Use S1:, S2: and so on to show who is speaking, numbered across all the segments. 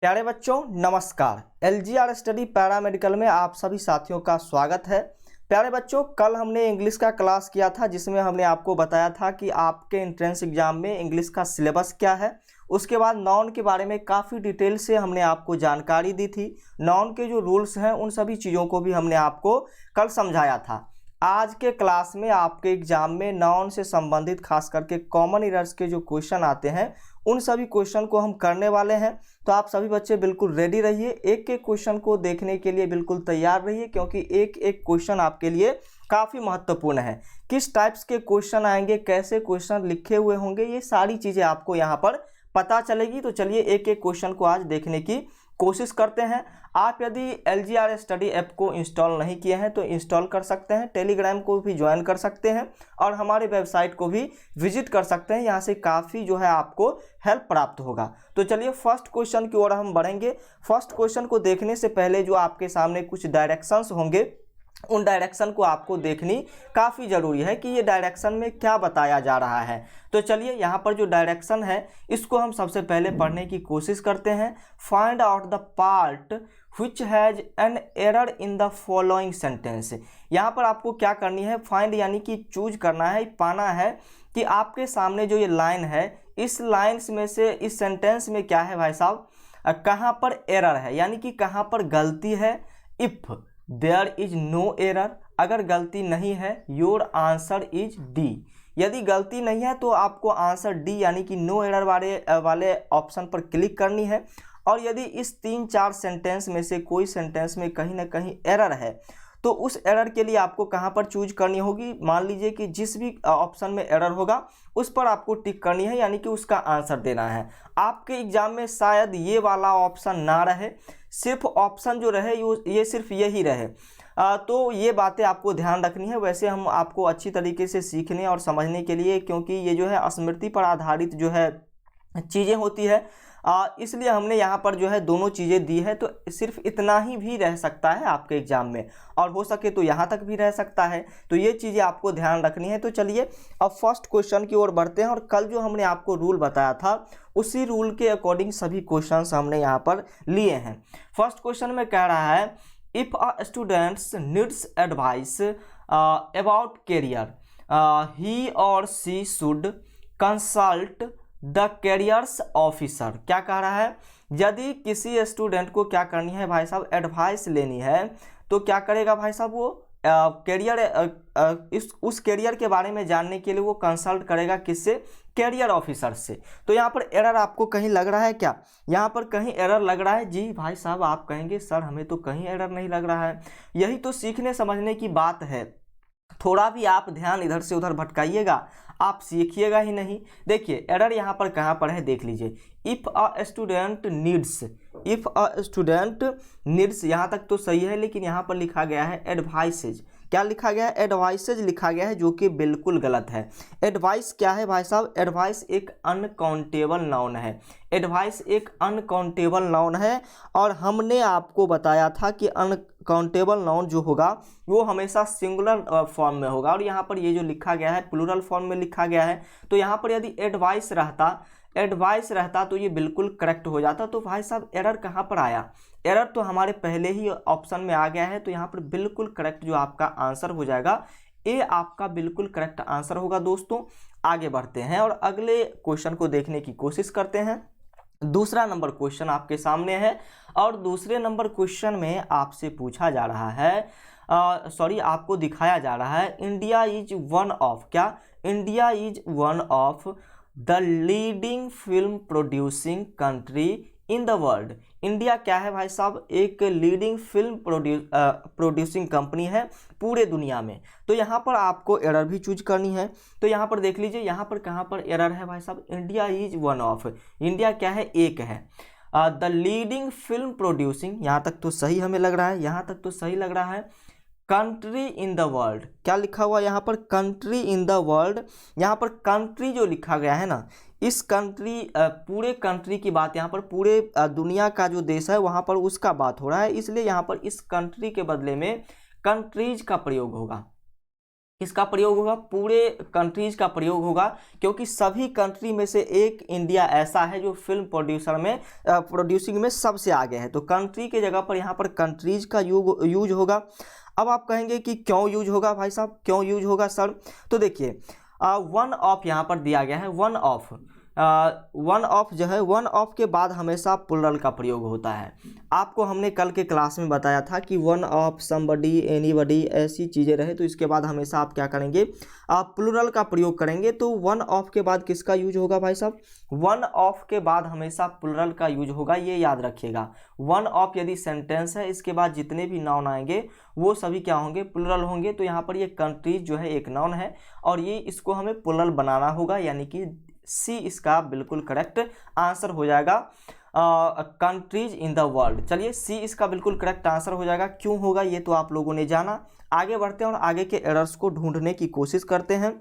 S1: प्यारे बच्चों नमस्कार। एलजीआर स्टडी पैरामेडिकल में आप सभी साथियों का स्वागत है। प्यारे बच्चों, कल हमने इंग्लिश का क्लास किया था जिसमें हमने आपको बताया था कि आपके एंट्रेंस एग्जाम में इंग्लिश का सिलेबस क्या है। उसके बाद नाउन के बारे में काफ़ी डिटेल से हमने आपको जानकारी दी थी। नाउन के जो रूल्स हैं उन सभी चीज़ों को भी हमने आपको कल समझाया था। आज के क्लास में आपके एग्जाम में नाउन से संबंधित खास करके कॉमन एरर्स के जो क्वेश्चन आते हैं उन सभी क्वेश्चन को हम करने वाले हैं। तो आप सभी बच्चे बिल्कुल रेडी रहिए, एक एक क्वेश्चन को देखने के लिए बिल्कुल तैयार रहिए, क्योंकि एक एक क्वेश्चन आपके लिए काफ़ी महत्वपूर्ण है। किस टाइप्स के क्वेश्चन आएंगे, कैसे क्वेश्चन लिखे हुए होंगे, ये सारी चीज़ें आपको यहाँ पर पता चलेगी। तो चलिए एक एक क्वेश्चन को आज देखने की कोशिश करते हैं। आप यदि एलजीआर स्टडी ऐप को इंस्टॉल नहीं किए हैं तो इंस्टॉल कर सकते हैं, टेलीग्राम को भी ज्वाइन कर सकते हैं और हमारे वेबसाइट को भी विजिट कर सकते हैं। यहाँ से काफ़ी जो है आपको हेल्प प्राप्त होगा। तो चलिए फर्स्ट क्वेश्चन की ओर हम बढ़ेंगे। फर्स्ट क्वेश्चन को देखने से पहले जो आपके सामने कुछ डायरेक्शंस होंगे उन डायरेक्शन को आपको देखनी काफ़ी ज़रूरी है कि ये डायरेक्शन में क्या बताया जा रहा है। तो चलिए यहाँ पर जो डायरेक्शन है इसको हम सबसे पहले पढ़ने की कोशिश करते हैं। Find out the part which has an error in the following sentence. यहाँ पर आपको क्या करनी है, फाइंड यानी कि चूज करना है, पाना है कि आपके सामने जो ये लाइन है इस लाइन्स में से इस सेंटेंस में क्या है भाई साहब, कहाँ पर एरर है, यानी कि कहाँ पर गलती है। If there is no error, अगर गलती नहीं है योर आंसर इज डी। यदि गलती नहीं है तो आपको आंसर डी यानी कि नो एरर वाले ऑप्शन पर क्लिक करनी है। और यदि इस 3-4 सेंटेंस में से कोई सेंटेंस में कहीं ना कहीं एरर है तो उस एरर के लिए आपको कहाँ पर चूज करनी होगी। मान लीजिए कि जिस भी ऑप्शन में एरर होगा उस पर आपको टिक करनी है, यानी कि उसका आंसर देना है। आपके एग्जाम में शायद ये वाला ऑप्शन ना रहे, सिर्फ ऑप्शन जो रहे ये सिर्फ यही रहे। तो ये बातें आपको ध्यान रखनी है। वैसे हम आपको अच्छी तरीके से सीखने और समझने के लिए, क्योंकि ये जो है स्मृति पर आधारित जो है चीज़ें होती है, इसलिए हमने यहाँ पर जो है दोनों चीज़ें दी है। तो सिर्फ इतना ही भी रह सकता है आपके एग्जाम में, और हो सके तो यहाँ तक भी रह सकता है। तो ये चीज़ें आपको ध्यान रखनी है। तो चलिए अब फर्स्ट क्वेश्चन की ओर बढ़ते हैं। और कल जो हमने आपको रूल बताया था उसी रूल के अकॉर्डिंग सभी क्वेश्चंस हमने यहाँ पर लिए हैं। फर्स्ट क्वेश्चन में कह रहा है, if a students needs advice about career he or she should consult the careers officer. क्या कह रहा है, यदि किसी स्टूडेंट को क्या करनी है भाई साहब, एडवाइस लेनी है, तो क्या करेगा भाई साहब, वो उस कैरियर के बारे में जानने के लिए वो कंसल्ट करेगा किससे, कैरियर ऑफिसर से। तो यहाँ पर एरर आपको कहीं लग रहा है क्या, यहाँ पर कहीं एरर लग रहा है? जी भाई साहब, आप कहेंगे सर हमें तो कहीं एरर नहीं लग रहा है। यही तो सीखने समझने की बात है। थोड़ा भी आप ध्यान इधर से उधर भटकाइएगा आप सीखिएगा ही नहीं। देखिए एरर यहाँ पर कहाँ पर है, देख लीजिए। If a student needs, if a student needs, यहाँ तक तो सही है, लेकिन यहाँ पर लिखा गया है एडवाइसेज। क्या लिखा गया है? एडवाइसेज लिखा गया है, जो कि बिल्कुल गलत है। एडवाइस क्या है भाई साहब? एडवाइस एक अनकाउंटेबल नाउन है। एडवाइस एक अनकाउंटेबल नाउन है, और हमने आपको बताया था कि अनकाउंटेबल नाउन जो होगा वो हमेशा सिंगुलर फॉर्म में होगा। और यहाँ पर ये जो लिखा गया है प्लूरल फॉर्म में लिखा गया है। तो यहाँ पर यदि एडवाइस रहता तो ये बिल्कुल करेक्ट हो जाता। तो भाई साहब एरर कहाँ पर आया? एरर तो हमारे पहले ही ऑप्शन में आ गया है। तो यहाँ पर बिल्कुल करेक्ट जो आपका आंसर हो जाएगा, ये आपका बिल्कुल करेक्ट आंसर होगा। दोस्तों आगे बढ़ते हैं और अगले क्वेश्चन को देखने की कोशिश करते हैं। दूसरा नंबर क्वेश्चन आपके सामने है, और दूसरे नंबर क्वेश्चन में आपसे पूछा जा रहा है, आपको दिखाया जा रहा है, इंडिया इज वन ऑफ, क्या? India is one of the leading film producing country in the world. India क्या है भाई साहब? एक लीडिंग फिल्म प्रोड्यूसिंग कंपनी है पूरे दुनिया में। तो यहाँ पर आपको एरर भी चूज करनी है। तो यहाँ पर देख लीजिए, यहाँ पर कहाँ पर एरर है भाई साहब? India is one of, India क्या है? एक है। द लीडिंग फिल्म प्रोड्यूसिंग, यहाँ तक तो सही हमें लग रहा है, यहाँ तक तो सही लग रहा है। कंट्री इन द वर्ल्ड, क्या लिखा हुआ यहाँ पर? Country in the world. यहाँ पर कंट्री जो लिखा गया है ना, इस कंट्री पूरे कंट्री की बात, यहाँ पर पूरे दुनिया का जो देश है वहाँ पर उसका बात हो रहा है, इसलिए यहाँ पर इस कंट्री के बदले में कंट्रीज का प्रयोग होगा। इसका प्रयोग होगा, पूरे कंट्रीज का प्रयोग होगा, क्योंकि सभी कंट्री में से एक इंडिया ऐसा है जो फिल्म प्रोड्यूसिंग में सबसे आगे है। तो कंट्री के जगह पर यहाँ पर कंट्रीज का यूज होगा। अब आप कहेंगे कि क्यों यूज होगा भाई साहब, क्यों यूज होगा सर? तो देखिए वन ऑफ यहाँ पर दिया गया है, वन ऑफ जो है, वन ऑफ के बाद हमेशा प्लुरल का प्रयोग होता है। आपको हमने कल के क्लास में बताया था कि वन ऑफ, समबडी, एनीबडी, ऐसी चीज़ें रहे तो इसके बाद हमेशा आप क्या करेंगे, आप प्लुरल का प्रयोग करेंगे। तो वन ऑफ के बाद किसका यूज होगा भाई साहब? वन ऑफ के बाद हमेशा प्लुरल का यूज होगा, ये याद रखिएगा। वन ऑफ यदि सेंटेंस है, इसके बाद जितने भी नाउन आएंगे वो सभी क्या होंगे, प्लुरल होंगे। तो यहाँ पर ये कंट्रीज जो है एक नाउन है और ये इसको हमें प्लुरल बनाना होगा, यानी कि सी इसका बिल्कुल करेक्ट आंसर हो जाएगा, कंट्रीज इन द वर्ल्ड। चलिए सी इसका बिल्कुल करेक्ट आंसर हो जाएगा। क्यों होगा ये तो आप लोगों ने जाना। आगे बढ़ते हैं और आगे के एरर्स को ढूंढने की कोशिश करते हैं।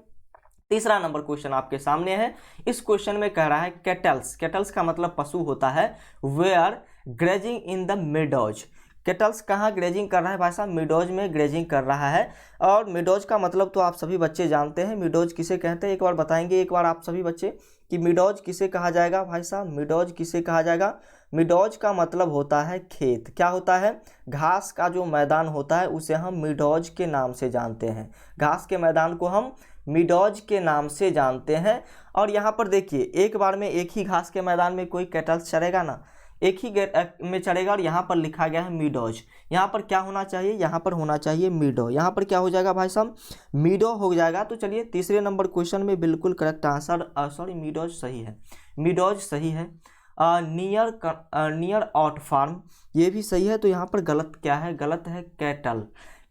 S1: तीसरा नंबर क्वेश्चन आपके सामने है। इस क्वेश्चन में कह रहा है कैटल्स, कैटल्स का मतलब पशु होता है, where grazing in the meadows. Cattles कहाँ ग्रेजिंग कर रहा है भाई साहब? मिडोज में ग्रेजिंग कर रहा है। और मिडोज का मतलब तो आप सभी बच्चे जानते हैं, मिडोज किसे कहते हैं, एक बार बताएंगे एक बार आप सभी बच्चे कि मिडोज किसे कहा जाएगा भाई साहब? मिडोज किसे कहा जाएगा? मिडोज का मतलब होता है खेत। क्या होता है? घास का जो मैदान होता है उसे हम मिडोज के नाम से जानते हैं। घास के मैदान को हम मिडोज के नाम से जानते हैं। और यहाँ पर देखिए, एक बार में एक ही घास के मैदान में कोई कैटल्स चरेगा ना, एक ही में चढ़ेगा। और यहाँ पर लिखा गया है मीडोज, यहाँ पर क्या होना चाहिए, यहाँ पर होना चाहिए मीडो। यहाँ पर क्या हो जाएगा भाई साहब? मीडो हो जाएगा। तो चलिए तीसरे नंबर क्वेश्चन में बिल्कुल करेक्ट आंसर मीडोज सही है, मीडोज सही है। नियर आउट फार्म ये भी सही है। तो यहाँ पर गलत क्या है? गलत है कैटल।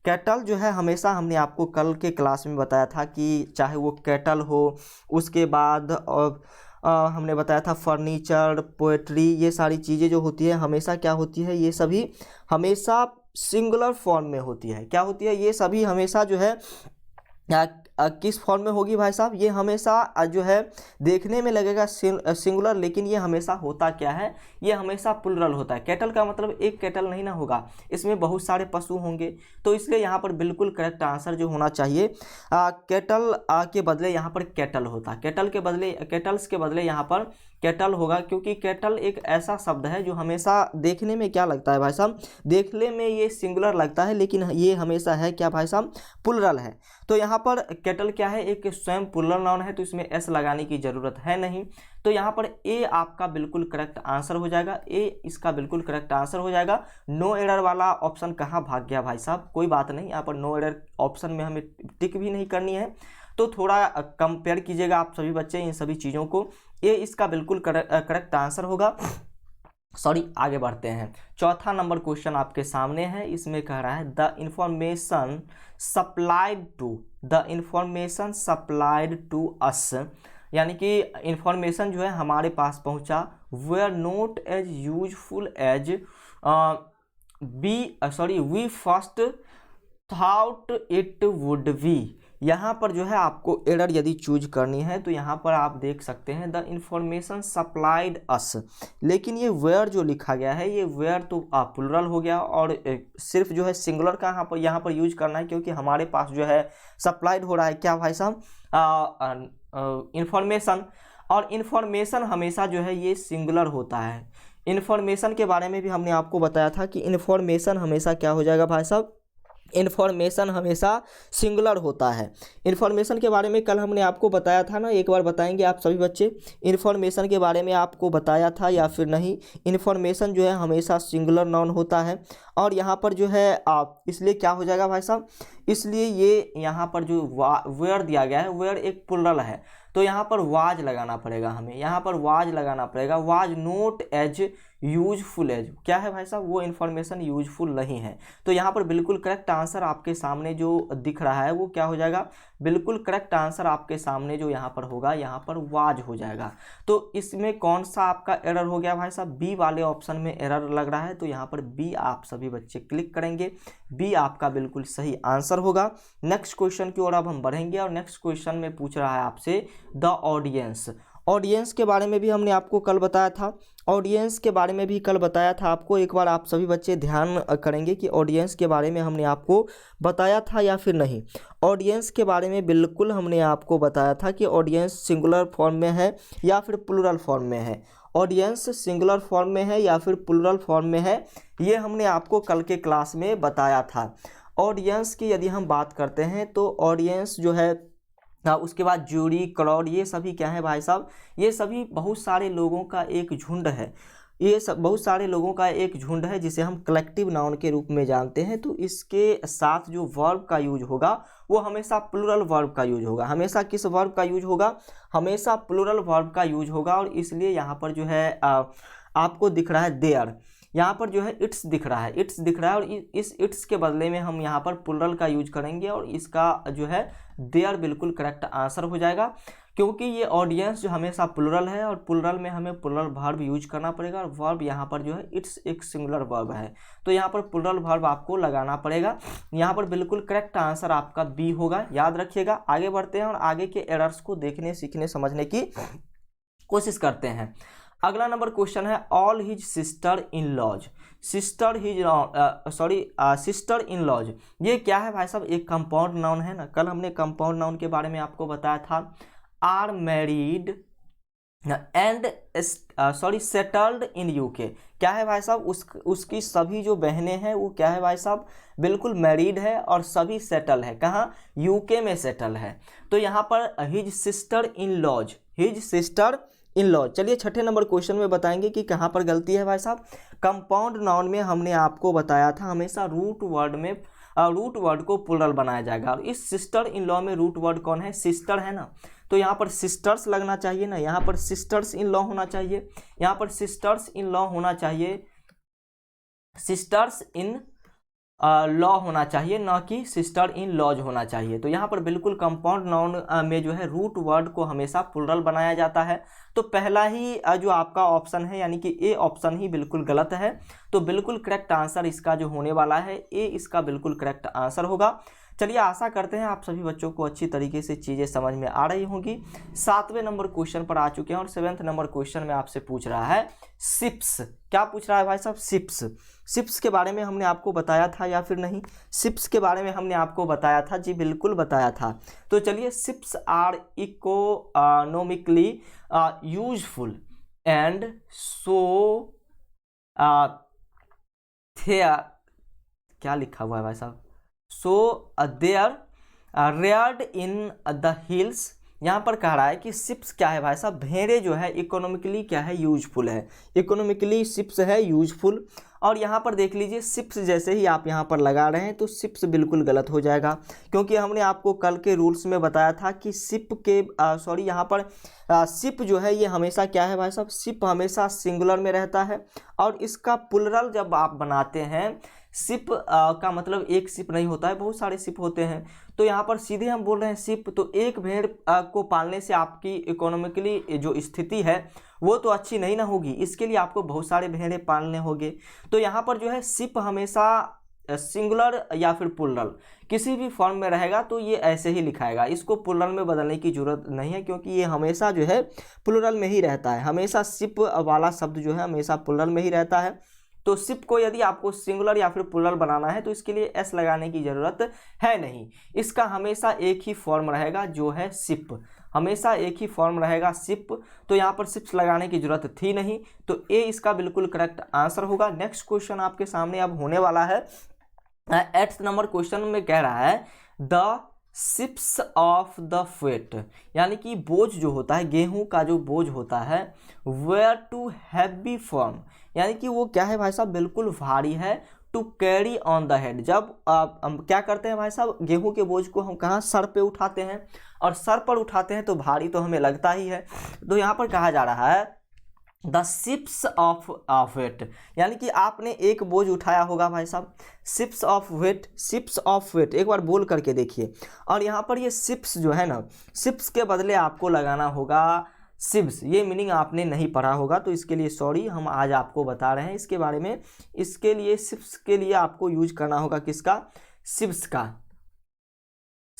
S1: कैटल जो है हमेशा हमने आपको कल के क्लास में बताया था कि चाहे वो कैटल हो, उसके बाद हमने बताया था फर्नीचर, पोएट्री, ये सारी चीज़ें जो होती है हमेशा क्या होती है, ये सभी हमेशा सिंगुलर फॉर्म में होती है। क्या होती है? ये सभी हमेशा जो है किस फॉर्म में होगी भाई साहब? ये हमेशा जो है देखने में लगेगा सिंगुलर, लेकिन ये हमेशा होता क्या है, ये हमेशा प्लुरल होता है। कैटल का मतलब एक कैटल नहीं ना होगा, इसमें बहुत सारे पशु होंगे। तो इसलिए यहाँ पर बिल्कुल करेक्ट आंसर जो होना चाहिए, कैटल के बदले यहाँ पर कैटल होता, कैटल के बदले, कैटल्स के बदले यहाँ पर कैटल होगा, क्योंकि कैटल एक ऐसा शब्द है जो हमेशा देखने में क्या लगता है भाई साहब? देखने में ये सिंगुलर लगता है, लेकिन ये हमेशा है क्या भाई साहब? प्लुरल है। तो यहाँ पर कैटल क्या है? एक स्वयं प्लुरल नाउन है, तो इसमें एस लगाने की जरूरत है नहीं। तो यहाँ पर ए आपका बिल्कुल करेक्ट आंसर हो जाएगा, ए इसका बिल्कुल करेक्ट आंसर हो जाएगा। नो एरर वाला ऑप्शन कहाँ भाग गया भाई साहब? कोई बात नहीं, यहाँ पर नो एरर ऑप्शन में हमें टिक भी नहीं करनी है, तो थोड़ा कंपेयर कीजिएगा आप सभी बच्चे इन सभी चीज़ों को। ये इसका बिल्कुल करेक्ट आंसर होगा। सॉरी, आगे बढ़ते हैं। चौथा नंबर क्वेश्चन आपके सामने है। इसमें कह रहा है the information supplied to us, यानी कि इंफॉर्मेशन जो है हमारे पास पहुंचा, were not as useful as we first thought it would be. यहाँ पर जो है आपको एरर यदि चूज करनी है तो यहाँ पर आप देख सकते हैं द इंफॉर्मेशन सप्लाइड अस, लेकिन ये वेयर जो लिखा गया है, ये वेयर तो प्लुरल हो गया और सिर्फ जो है सिंगुलर का यहाँ पर यूज करना है, क्योंकि हमारे पास जो है सप्लाइड हो रहा है क्या भाई साहब? इंफॉर्मेशन। और इन्फॉर्मेशन हमेशा जो है ये सिंगुलर होता है। इन्फॉर्मेशन के बारे में भी हमने आपको बताया था कि इन्फॉर्मेशन हमेशा क्या हो जाएगा भाई साहब? इन्फॉर्मेशन हमेशा सिंगुलर होता है। इन्फॉर्मेशन के बारे में कल हमने आपको बताया था ना, एक बार बताएंगे आप सभी बच्चे, इन्फॉर्मेशन के बारे में आपको बताया था या फिर नहीं? इन्फॉर्मेशन जो है हमेशा सिंगुलर नाउन होता है। और यहाँ पर जो है इसलिए क्या हो जाएगा भाई साहब? इसलिए ये यहाँ पर जो वेयर दिया गया है, वेयर एक प्लुरल है, तो यहाँ पर वाज लगाना पड़ेगा हमें, यहाँ पर वाज लगाना पड़ेगा। Was not as useful as, क्या है भाई साहब? वो इन्फॉर्मेशन यूजफुल नहीं है। तो यहाँ पर बिल्कुल करेक्ट आंसर आपके सामने जो दिख रहा है वो क्या हो जाएगा? बिल्कुल करेक्ट आंसर आपके सामने जो यहाँ पर होगा, यहाँ पर वाज हो जाएगा। तो इसमें कौन सा आपका एरर हो गया भाई साहब? बी वाले ऑप्शन में एरर लग रहा है, तो यहाँ पर बी आप सभी बच्चे क्लिक करेंगे, बी आपका बिल्कुल सही आंसर होगा। नेक्स्ट क्वेश्चन की ओर अब हम बढ़ेंगे और नेक्स्ट क्वेश्चन में पूछ रहा है आपसे द ऑडियंस। ऑडियंस के बारे में भी हमने आपको कल बताया था। ऑडियंस के बारे में भी कल बताया था आपको। एक बार आप सभी बच्चे ध्यान करेंगे कि ऑडियंस के बारे में हमने आपको बताया था या फिर नहीं। ऑडियंस के बारे में बिल्कुल हमने आपको बताया था कि ऑडियंस सिंगुलर फॉर्म में है या फिर प्लूरल फॉर्म में है। ऑडियंस सिंगुलर फॉर्म में है या फिर प्लूरल फॉर्म में है, ये हमने आपको कल के क्लास में बताया था। ऑडियंस की यदि हम बात करते हैं तो ऑडियंस जो है, उसके बाद जूरी, क्राउड, ये सभी क्या है भाई साहब, ये सभी बहुत सारे लोगों का एक झुंड है। ये सब बहुत सारे लोगों का एक झुंड है जिसे हम कलेक्टिव नाउन के रूप में जानते हैं। तो इसके साथ जो वर्ब का यूज होगा वो हमेशा प्लूरल वर्ब का यूज होगा। हमेशा किस वर्ब का यूज होगा? हमेशा प्लूरल वर्ब का यूज होगा। और इसलिए यहाँ पर जो है आपको दिख रहा है देयर, यहाँ पर जो है इट्स दिख रहा है, इट्स दिख रहा है। और इस इट्स के बदले में हम यहाँ पर प्लूरल का यूज करेंगे और इसका जो है देयर बिल्कुल करेक्ट आंसर हो जाएगा, क्योंकि ये ऑडियंस जो हमेशा प्लूरल है और प्लूरल में हमें प्लूरल वर्ब यूज करना पड़ेगा। और वर्ब यहाँ पर जो है इट्स एक सिंगुलर वर्ब है, तो यहाँ पर प्लूरल वर्ब आपको लगाना पड़ेगा। यहाँ पर बिल्कुल करेक्ट आंसर आपका बी होगा, याद रखिएगा। आगे बढ़ते हैं और आगे के एरर्स को देखने, सीखने, समझने की कोशिश करते हैं। अगला नंबर क्वेश्चन है all his sister in laws. Sister in laws, ये क्या है भाई साहब? एक कंपाउंड नाउन है ना। कल हमने कंपाउंड नाउन के बारे में आपको बताया था। Are married and settled in UK, क्या है भाई साहब? उसकी सभी जो बहनें हैं वो क्या है भाई साहब? बिल्कुल मैरिड है और सभी सेटल है। कहाँ? यूके में सेटल है। तो यहाँ पर his sister in laws, his sister in law. चलिए छठे नंबर क्वेश्चन में बताएंगे कि कहाँ पर गलती है भाई साहब। कंपाउंड नाउन में हमने आपको बताया था हमेशा रूट वर्ड में रूट वर्ड को प्लूरल बनाया जाएगा। और इस सिस्टर इन लॉ में रूट वर्ड कौन है? सिस्टर है ना। तो यहाँ पर सिस्टर्स लगना चाहिए ना, यहाँ पर सिस्टर्स इन लॉ होना चाहिए, यहाँ पर सिस्टर्स इन लॉ होना चाहिए, सिस्टर्स इन लॉ होना चाहिए, ना कि सिस्टर इन लॉज होना चाहिए। तो यहाँ पर बिल्कुल कंपाउंड नाउन में जो है रूट वर्ड को हमेशा प्लूरल बनाया जाता है। तो पहला ही जो आपका ऑप्शन है यानी कि ए ऑप्शन ही बिल्कुल गलत है। तो बिल्कुल करेक्ट आंसर इसका जो होने वाला है ए, इसका बिल्कुल करेक्ट आंसर होगा। चलिए आशा करते हैं आप सभी बच्चों को अच्छी तरीके से चीज़ें समझ में आ रही होंगी। 7वें नंबर क्वेश्चन पर आ चुके हैं और 7वें नंबर क्वेश्चन में आपसे पूछ रहा है शिप्स। क्या पूछ रहा है भाई साहब? शिप्स। शिप्स के बारे में हमने आपको बताया था या फिर नहीं? शिप्स के बारे में हमने आपको बताया था, जी बिल्कुल बताया था। तो चलिए, ships are economically useful and so क्या लिखा हुआ है भाई साहब? So they are reared in the hills. यहाँ पर कह रहा है कि शिप्स क्या है भाई साहब? भेड़े जो है इकोनॉमिकली क्या है? यूजफुल है। इकोनॉमिकली शिप्स है यूजफुल। और यहाँ पर देख लीजिए शिप्स जैसे ही आप यहाँ पर लगा रहे हैं तो शिप्स बिल्कुल गलत हो जाएगा, क्योंकि हमने आपको कल के रूल्स में बताया था कि शिप के यहाँ पर शिप जो है ये हमेशा क्या है भाई साहब? शिप हमेशा सिंगुलर में रहता है। और इसका प्लूरल जब आप बनाते हैं, शिप का मतलब एक शिप नहीं होता है, बहुत सारे शिप होते हैं। तो यहाँ पर सीधे हम बोल रहे हैं शिप, तो एक भेड़ को पालने से आपकी इकोनॉमिकली जो स्थिति है वो तो अच्छी नहीं ना होगी। इसके लिए आपको बहुत सारे भेड़े पालने होंगे। तो यहाँ पर जो है शिप हमेशा सिंगुलर या फिर प्लूरल किसी भी फॉर्म में रहेगा, तो ये ऐसे ही लिखाएगा। इसको प्लूरल में बदलने की जरूरत नहीं है, क्योंकि ये हमेशा जो है प्लूरल में ही रहता है। हमेशा शिप वाला शब्द जो है हमेशा प्लूरल में ही रहता है। तो शिप को यदि आपको सिंगुलर या फिर प्लूरल बनाना है तो इसके लिए एस लगाने की जरूरत है नहीं। इसका हमेशा एक ही फॉर्म रहेगा जो है शिप, हमेशा एक ही फॉर्म रहेगा शिप। तो यहाँ पर शिप्स लगाने की जरूरत थी नहीं, तो ए इसका बिल्कुल करेक्ट आंसर होगा। नेक्स्ट क्वेश्चन आपके सामने अब होने वाला है 8th नंबर क्वेश्चन में कह रहा है the ships of the weight, यानी कि बोझ जो होता है, गेहूं का जो बोझ होता है, वेयर टू हैवी फॉर्म, यानी कि वो क्या है भाई साहब? बिल्कुल भारी है। To carry on the head, जब हम क्या करते हैं भाई साहब? गेहूं के बोझ को हम कहाँ? सर पे उठाते हैं, और सर पर उठाते हैं तो भारी तो हमें लगता ही है। तो यहाँ पर कहा जा रहा है द शिप्स ऑफ वेट, यानी कि आपने एक बोझ उठाया होगा भाई साहब। Ships of weight, ships of weight, एक बार बोल करके देखिए। और यहाँ पर ये शिप्स जो है ना, शिप्स के बदले आपको लगाना होगा शिप्स। ये मीनिंग आपने नहीं पढ़ा होगा, तो इसके लिए सॉरी, हम आज आपको बता रहे हैं इसके बारे में। इसके लिए शिप्स के लिए आपको यूज करना होगा किसका? शिप्स का।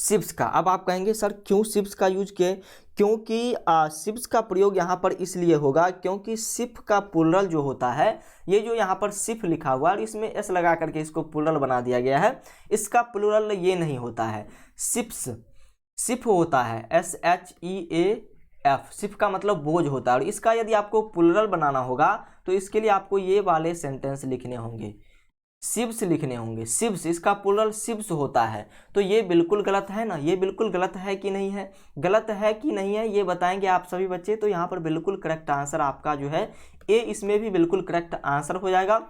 S1: शिप्स का। अब आप कहेंगे सर क्यों शिप्स का यूज किए? क्योंकि शिप्स का प्रयोग यहाँ पर इसलिए होगा क्योंकि शिप का प्लुरल जो होता है, ये जो यहाँ पर शिप लिखा हुआ है और इसमें एस लगा करके इसको प्लुरल बना दिया गया है, इसका प्लुरल ये नहीं होता है। शिप्स, शिप होता है SHEAF, शिप का मतलब बोझ होता है। और इसका यदि आपको प्लुरल बनाना होगा तो इसके लिए आपको ये वाले सेंटेंस लिखने होंगे, शिप्स लिखने होंगे। शिप्स, इसका प्लुरल शिप्स होता है। तो ये बिल्कुल गलत है ना, ये बिल्कुल गलत है कि नहीं है? गलत है कि नहीं है ये बताएंगे आप सभी बच्चे। तो यहाँ पर बिल्कुल करेक्ट आंसर आपका जो है ए, इसमें भी बिल्कुल करेक्ट आंसर हो जाएगा।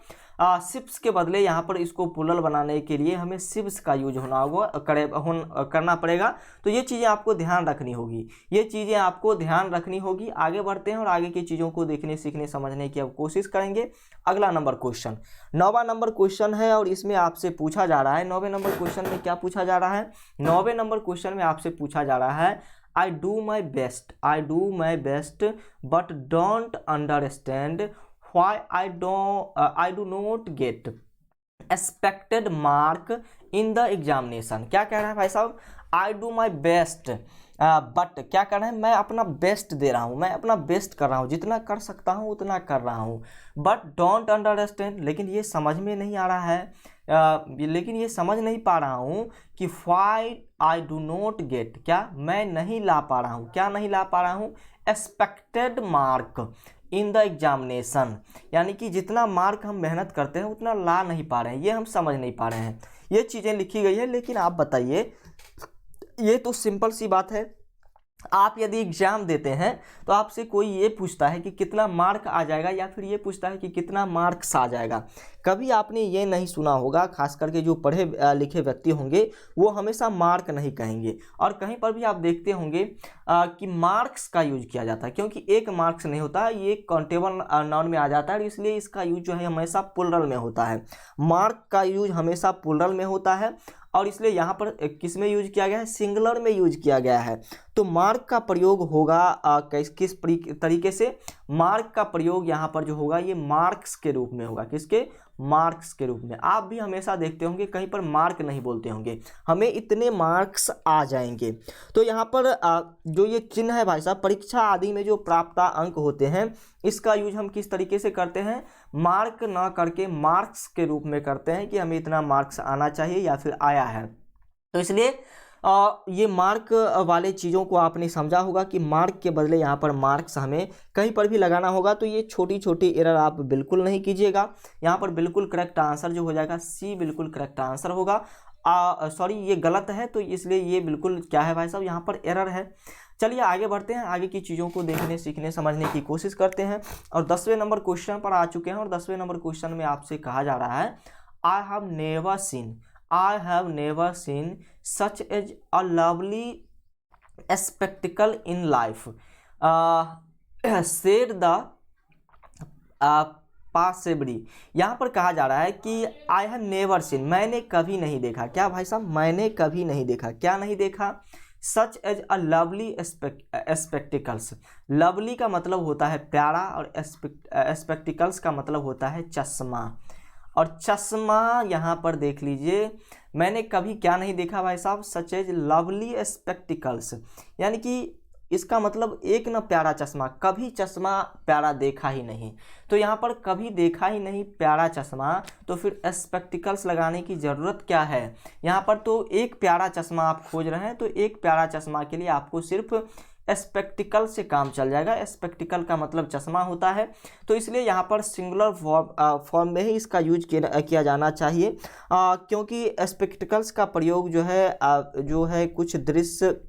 S1: शिप्स के बदले यहाँ पर इसको प्लुरल बनाने के लिए हमें शिप्स का यूज करना पड़ेगा। तो ये चीज़ें आपको ध्यान रखनी होगी, ये चीज़ें आपको ध्यान रखनी होगी। आगे बढ़ते हैं और आगे की चीज़ों को देखने, सीखने, समझने की अब कोशिश करेंगे। अगला नंबर क्वेश्चन 9वां नंबर क्वेश्चन है और इसमें आपसे पूछा जा रहा है, 9वें नंबर क्वेश्चन में क्या पूछा जा रहा है? 9वें नंबर क्वेश्चन में आपसे पूछा जा रहा है I do my best but don't understand why I do not get expected mark in the examination। क्या कह रहा है भाई साहब? I do my best but क्या कर रहे हैं? मैं अपना बेस्ट दे रहा हूँ, मैं अपना बेस्ट कर रहा हूँ, जितना कर सकता हूँ उतना कर रहा हूँ। बट डोंट अंडरस्टैंड, लेकिन ये समझ में नहीं आ रहा है, लेकिन ये समझ नहीं पा रहा हूँ कि why I do not get, क्या मैं नहीं ला पा रहा हूँ, क्या नहीं ला पा रहा हूँ? Expected mark in the examination, यानी कि जितना मार्क हम मेहनत करते हैं उतना ला नहीं पा रहे हैं, ये हम समझ नहीं पा रहे हैं। ये चीज़ें लिखी गई है। लेकिन आप बताइए, ये तो सिंपल सी बात है। आप यदि एग्जाम देते हैं तो आपसे कोई ये पूछता है कि कितना मार्क आ जाएगा, या फिर ये पूछता है कि कितना मार्क्स आ जाएगा। कभी आपने ये नहीं सुना होगा, खास करके जो पढ़े लिखे व्यक्ति होंगे वो हमेशा मार्क नहीं कहेंगे। और कहीं पर भी आप देखते होंगे कि मार्क्स का यूज किया जाता है, क्योंकि एक मार्क्स नहीं होता, ये काउंटेबल नाउन में आ जाता है, इसलिए इसका यूज जो है हमेशा प्लुरल में होता है। मार्क का यूज हमेशा प्लुरल में होता है और इसलिए यहाँ पर किस में यूज किया गया है? सिंगुलर में यूज किया गया है। तो मार्क का प्रयोग होगा किस तरीके से? मार्क का प्रयोग यहाँ पर जो होगा ये मार्क्स के रूप में होगा। किसके? मार्क्स के रूप में। आप भी हमेशा देखते होंगे कहीं पर मार्क नहीं बोलते होंगे, हमें इतने मार्क्स आ जाएंगे। तो यहाँ पर जो ये चिन्ह है भाई साहब, परीक्षा आदि में जो प्राप्त अंक होते हैं, इसका यूज हम किस तरीके से करते हैं? मार्क ना करके मार्क्स के रूप में करते हैं कि हमें इतना मार्क्स आना चाहिए या फिर आया है। तो इसलिए ये मार्क वाले चीज़ों को आपने समझा होगा कि मार्क के बदले यहाँ पर मार्क्स हमें कहीं पर भी लगाना होगा। तो ये छोटी छोटी एरर आप बिल्कुल नहीं कीजिएगा। यहाँ पर बिल्कुल करेक्ट आंसर जो हो जाएगा सी, बिल्कुल करेक्ट आंसर होगा। सॉरी, ये गलत है, तो इसलिए ये बिल्कुल क्या है भाई साहब, यहाँ पर एरर है। चलिए आगे बढ़ते हैं, आगे की चीज़ों को देखने, सीखने, समझने की कोशिश करते हैं और 10वें नंबर क्वेश्चन पर आ चुके हैं। और 10वें नंबर क्वेश्चन में आपसे कहा जा रहा है I have never seen such as a lovely spectacle in life said the passably। यहाँ पर कहा जा रहा है कि आई हैव नेवर सीन, मैंने कभी नहीं देखा। क्या भाई साहब? मैंने कभी नहीं देखा। क्या नहीं देखा? Such as a lovely spectacles. Lovely का मतलब होता है प्यारा और स्पेक्टिकल्स का मतलब होता है चश्मा। और चश्मा यहाँ पर देख लीजिए, मैंने कभी क्या नहीं देखा भाई साहब? सच एज लवली स्पेक्टिकल्स, यानी कि इसका मतलब एक ना प्यारा चश्मा, कभी चश्मा प्यारा देखा ही नहीं। तो यहाँ पर कभी देखा ही नहीं प्यारा चश्मा, तो फिर स्पेक्टिकल्स लगाने की ज़रूरत क्या है? यहाँ पर तो एक प्यारा चश्मा आप खोज रहे हैं, तो एक प्यारा चश्मा के लिए आपको सिर्फ स्पेक्टिकल से काम चल जाएगा। स्पेक्टिकल का मतलब चश्मा होता है, तो इसलिए यहाँ पर सिंगुलर फॉर्म में ही इसका यूज किया जाना चाहिए, क्योंकि स्पेक्टिकल्स का प्रयोग जो है कुछ दृश्य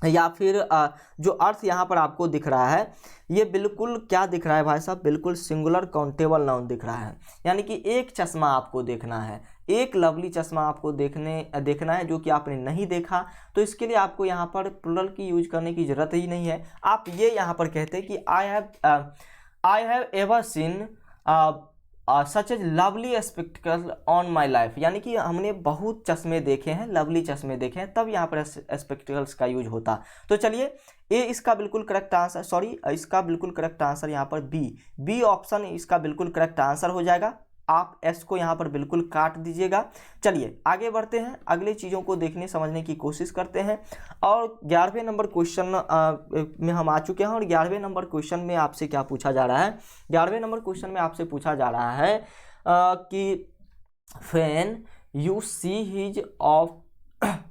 S1: या फिर जो अर्थ यहाँ पर आपको दिख रहा है, ये बिल्कुल क्या दिख रहा है भाई साहब? बिल्कुल सिंगुलर काउंटेबल नाउन दिख रहा है, यानी कि एक चश्मा आपको देखना है, एक लवली चश्मा आपको देखना है जो कि आपने नहीं देखा। तो इसके लिए आपको यहाँ पर प्लुरल की यूज करने की ज़रूरत ही नहीं है। आप ये यहाँ पर कहते हैं कि I have ever seen such as lovely spectacle on my life, यानी कि हमने बहुत चश्मे देखे हैं, लवली चश्मे देखे हैं, तब यहाँ पर स्पेक्टिकल्स का यूज होता। तो चलिए ए इसका बिल्कुल करेक्ट आंसर, सॉरी इसका बिल्कुल करेक्ट आंसर यहाँ पर बी ऑप्शन इसका बिल्कुल करेक्ट आंसर हो जाएगा। आप एस को यहाँ पर बिल्कुल काट दीजिएगा। चलिए आगे बढ़ते हैं, अगले चीज़ों को देखने समझने की कोशिश करते हैं। और 11वें नंबर क्वेश्चन में हम आ चुके हैं। और 11वें नंबर क्वेश्चन में आपसे क्या पूछा जा रहा है? 11वें नंबर क्वेश्चन में आपसे पूछा जा रहा है कि when you see his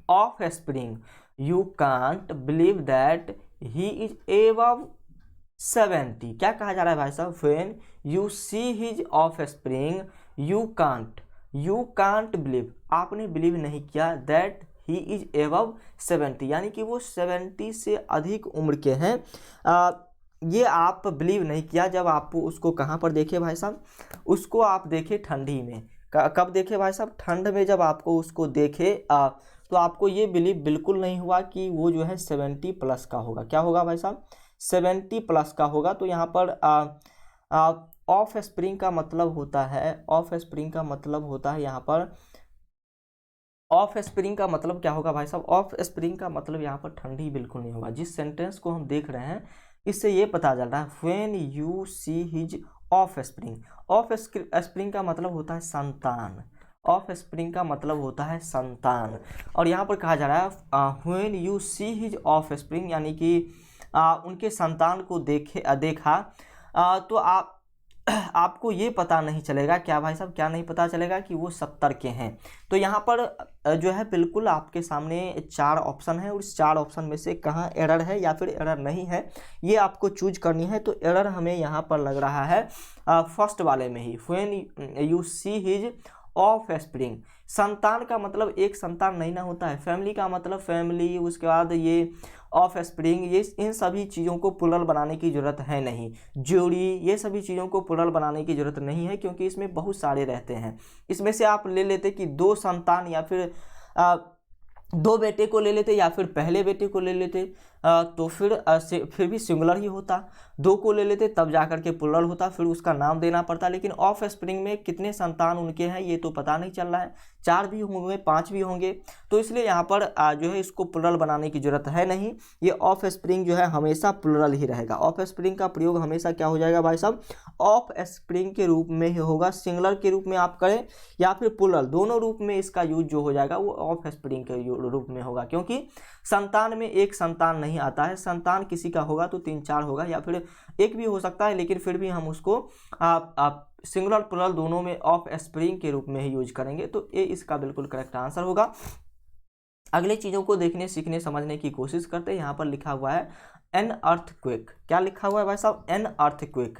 S1: offspring you can't believe that he is above 70। क्या कहा जा रहा है भाई साहब? when you see his offspring you can't believe, आपने बिलीव नहीं किया that he is above 70, यानी कि वो 70 से अधिक उम्र के हैं। ये आप बिलीव नहीं किया जब आप उसको कहाँ पर देखे भाई साहब? उसको आप देखे ठंडी में। कब देखे भाई साहब? ठंड में जब आपको उसको देखे तो आपको ये बिलीव बिल्कुल नहीं हुआ कि वो जो है 70 प्लस का होगा। क्या होगा भाई साहब? 70 प्लस का होगा। तो यहाँ पर ऑफ स्प्रिंग का मतलब होता है, ऑफ स्प्रिंग का मतलब होता है यहाँ पर, ऑफ स्प्रिंग का मतलब क्या होगा भाई साहब? ऑफ स्प्रिंग का मतलब यहाँ पर ठंडी बिल्कुल नहीं होगा। जिस सेंटेंस को हम देख रहे हैं इससे ये पता चल रहा है when you see his of spring. Of spring का मतलब होता है संतान, ऑफ स्प्रिंग का मतलब होता है संतान। और यहाँ पर कहा जा रहा है when you see his of spring, यानी कि उनके संतान को देखा तो आपको ये पता नहीं चलेगा। क्या भाई साहब? क्या नहीं पता चलेगा कि वो 70 के हैं। तो यहाँ पर जो है बिल्कुल आपके सामने 4 ऑप्शन है और इस 4 ऑप्शन में से कहाँ एरर है या फिर एरर नहीं है ये आपको चूज करनी है। तो एरर हमें यहाँ पर लग रहा है फर्स्ट वाले में ही, when you see his offspring. संतान का मतलब एक संतान नहीं ना होता है, फैमिली का मतलब फैमिली, उसके बाद ये ऑफ स्प्रिंग, ये इन सभी चीज़ों को प्लुरल बनाने की ज़रूरत है नहीं। जोड़ी, ये सभी चीज़ों को प्लुरल बनाने की ज़रूरत नहीं है क्योंकि इसमें बहुत सारे रहते हैं। इसमें से आप ले लेते कि 2 संतान या फिर 2 बेटे को ले लेते या फिर पहले बेटे को ले लेते तो फिर भी सिंगुलर ही होता। 2 को ले लेते तब जाकर के प्लुरल होता, फिर उसका नाम देना पड़ता। लेकिन ऑफ स्प्रिंग में कितने संतान उनके हैं ये तो पता नहीं चल रहा है, 4 भी होंगे 5 भी होंगे। तो इसलिए यहाँ पर जो है इसको प्लुरल बनाने की जरूरत है नहीं। ये ऑफ स्प्रिंग जो है हमेशा प्लुरल ही रहेगा। ऑफ स्प्रिंग का प्रयोग हमेशा क्या हो जाएगा भाई साहब? ऑफ स्प्रिंग के रूप में ही होगा। सिंगुलर के रूप में आप करें या फिर प्लुरल, दोनों रूप में इसका यूज जो हो जाएगा वो ऑफ स्प्रिंग के रूप में होगा। क्योंकि संतान में एक संतान नहीं आता है, संतान किसी का होगा तो 3-4 होगा या फिर एक भी हो सकता है, लेकिन फिर भी हम उसको सिंगुलर प्लुरल दोनों में ऑफ स्प्रिंग के रूप में ही यूज करेंगे। तो ये इसका बिल्कुल करेक्ट आंसर होगा। अगले चीज़ों को देखने सीखने समझने की कोशिश करते हैं। यहाँ पर लिखा हुआ है एन अर्थक्वेक। क्या लिखा हुआ है भाई साहब? An earthquake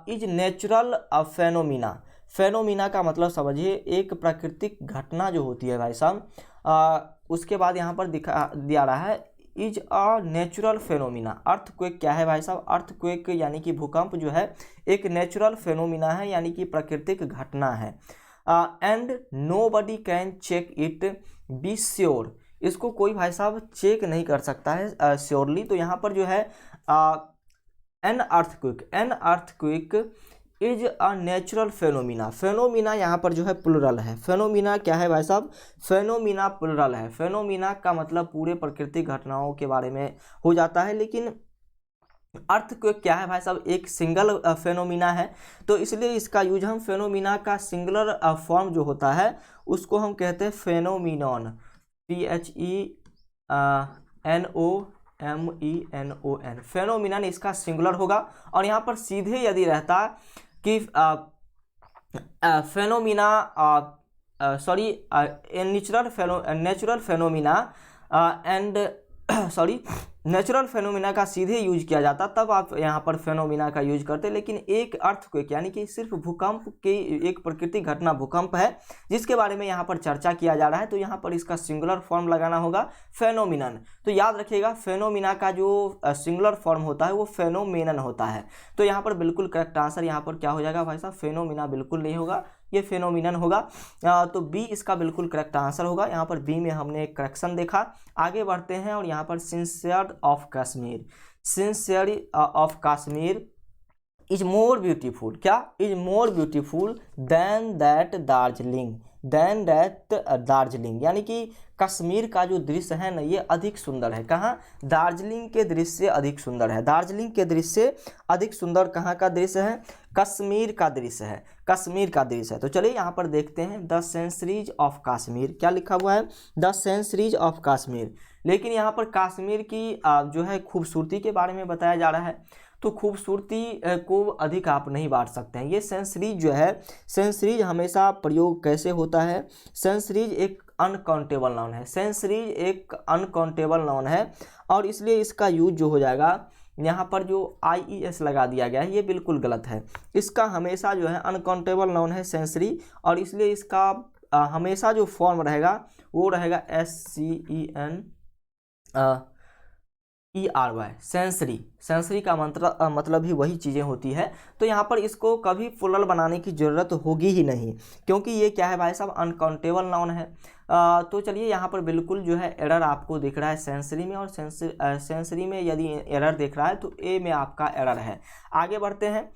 S1: is natural phenomena. Phenomena का मतलब समझिए एक प्राकृतिक घटना जो होती है भाई साहब। उसके बाद यहाँ पर दिया रहा है is a natural phenomena. Earthquake क्या है भाई साहब? अर्थक्वेक यानी कि भूकंप जो है एक नेचुरल फेनोमिना है, यानी कि प्राकृतिक घटना है। And nobody can check it be sure. इसको कोई भाई साहब चेक नहीं कर सकता है श्योरली। तो यहाँ पर जो है an earthquake is a natural phenomena. Phenomena यहाँ पर जो है प्लुरल है। फेनोमिना क्या है भाई साहब? फेनोमिना प्लुरल है। फेनोमिना का मतलब पूरे प्राकृतिक घटनाओं के बारे में हो जाता है, लेकिन अर्थक्वेक क्या है भाई साहब? एक सिंगल फेनोमिना है। तो इसलिए इसका यूज हम फेनोमिना का सिंगुलर फॉर्म जो होता है उसको हम कहते हैं फेनोमिनॉन। PHENOMENON फेनोमिनन इसका सिंगुलर होगा। और यहाँ पर सीधे यदि रहता कि phenomena natural phenomena and natural phenomena का सीधे यूज किया जाता तब आप यहाँ पर फेनोमिना का यूज करते। लेकिन एक अर्थक्वेक यानी कि सिर्फ भूकंप की एक प्राकृतिक घटना भूकंप है जिसके बारे में यहाँ पर चर्चा किया जा रहा है, तो यहाँ पर इसका सिंगुलर फॉर्म लगाना होगा फेनोमिनन। तो याद रखिएगा फेनोमिना का जो सिंगुलर फॉर्म होता है वो फेनोमेनन होता है। तो यहाँ पर बिल्कुल करेक्ट आंसर यहाँ पर क्या हो जाएगा भाई साहब? फेनोमिना बिल्कुल नहीं होगा, ये फेनोमिनन होगा। तो बी इसका बिल्कुल करेक्ट आंसर होगा। यहाँ पर बी में हमने एक करेक्शन देखा। आगे बढ़ते हैं और यहाँ पर scenery of Kashmir. Scenery of Kashmir is more beautiful. क्या? Is more beautiful than that Darjeeling. Than that Darjeeling, यानी कि कश्मीर का जो दृश्य है ना ये अधिक सुंदर है। कहाँ? दार्जिलिंग के दृश्य से अधिक सुंदर है। दार्जिलिंग के दृश्य से अधिक सुंदर कहाँ का दृश्य है? कश्मीर का दृश्य है। कश्मीर का दृश्य है। तो चलिए यहाँ पर देखते हैं द सेंचुरीज ऑफ कश्मीर, क्या लिखा हुआ है? The centuries of Kashmir. लेकिन यहाँ पर कश्मीर की जो है खूबसूरती के बारे में बताया जा रहा है, तो खूबसूरती को अधिक आप नहीं बांट सकते हैं। ये सेंचुरीज जो है, सेंचुरीज हमेशा प्रयोग कैसे होता है? सेंचुरीज एक अनकाउंटेबल नाउन है। सेंचुरीज एक अनकाउंटेबल नाउन है और इसलिए इसका यूज जो हो जाएगा, यहाँ पर जो IES लगा दिया गया है ये बिल्कुल गलत है। इसका हमेशा जो है अनकाउंटेबल नाउन है सेंचुरी, और इसलिए इसका हमेशा जो फॉर्म रहेगा वो रहेगा SCENERY, सेंसरी। सेंसरी का मतलब ही वही चीज़ें होती है। तो यहाँ पर इसको कभी प्लुरल बनाने की ज़रूरत होगी ही नहीं, क्योंकि ये क्या है भाई साहब? अनकाउंटेबल नाउन है। तो चलिए यहाँ पर बिल्कुल जो है एरर आपको दिख रहा है सेंसरी में, और सेंसरी में यदि एरर दिख रहा है तो ए में आपका एरर है। आगे बढ़ते हैं,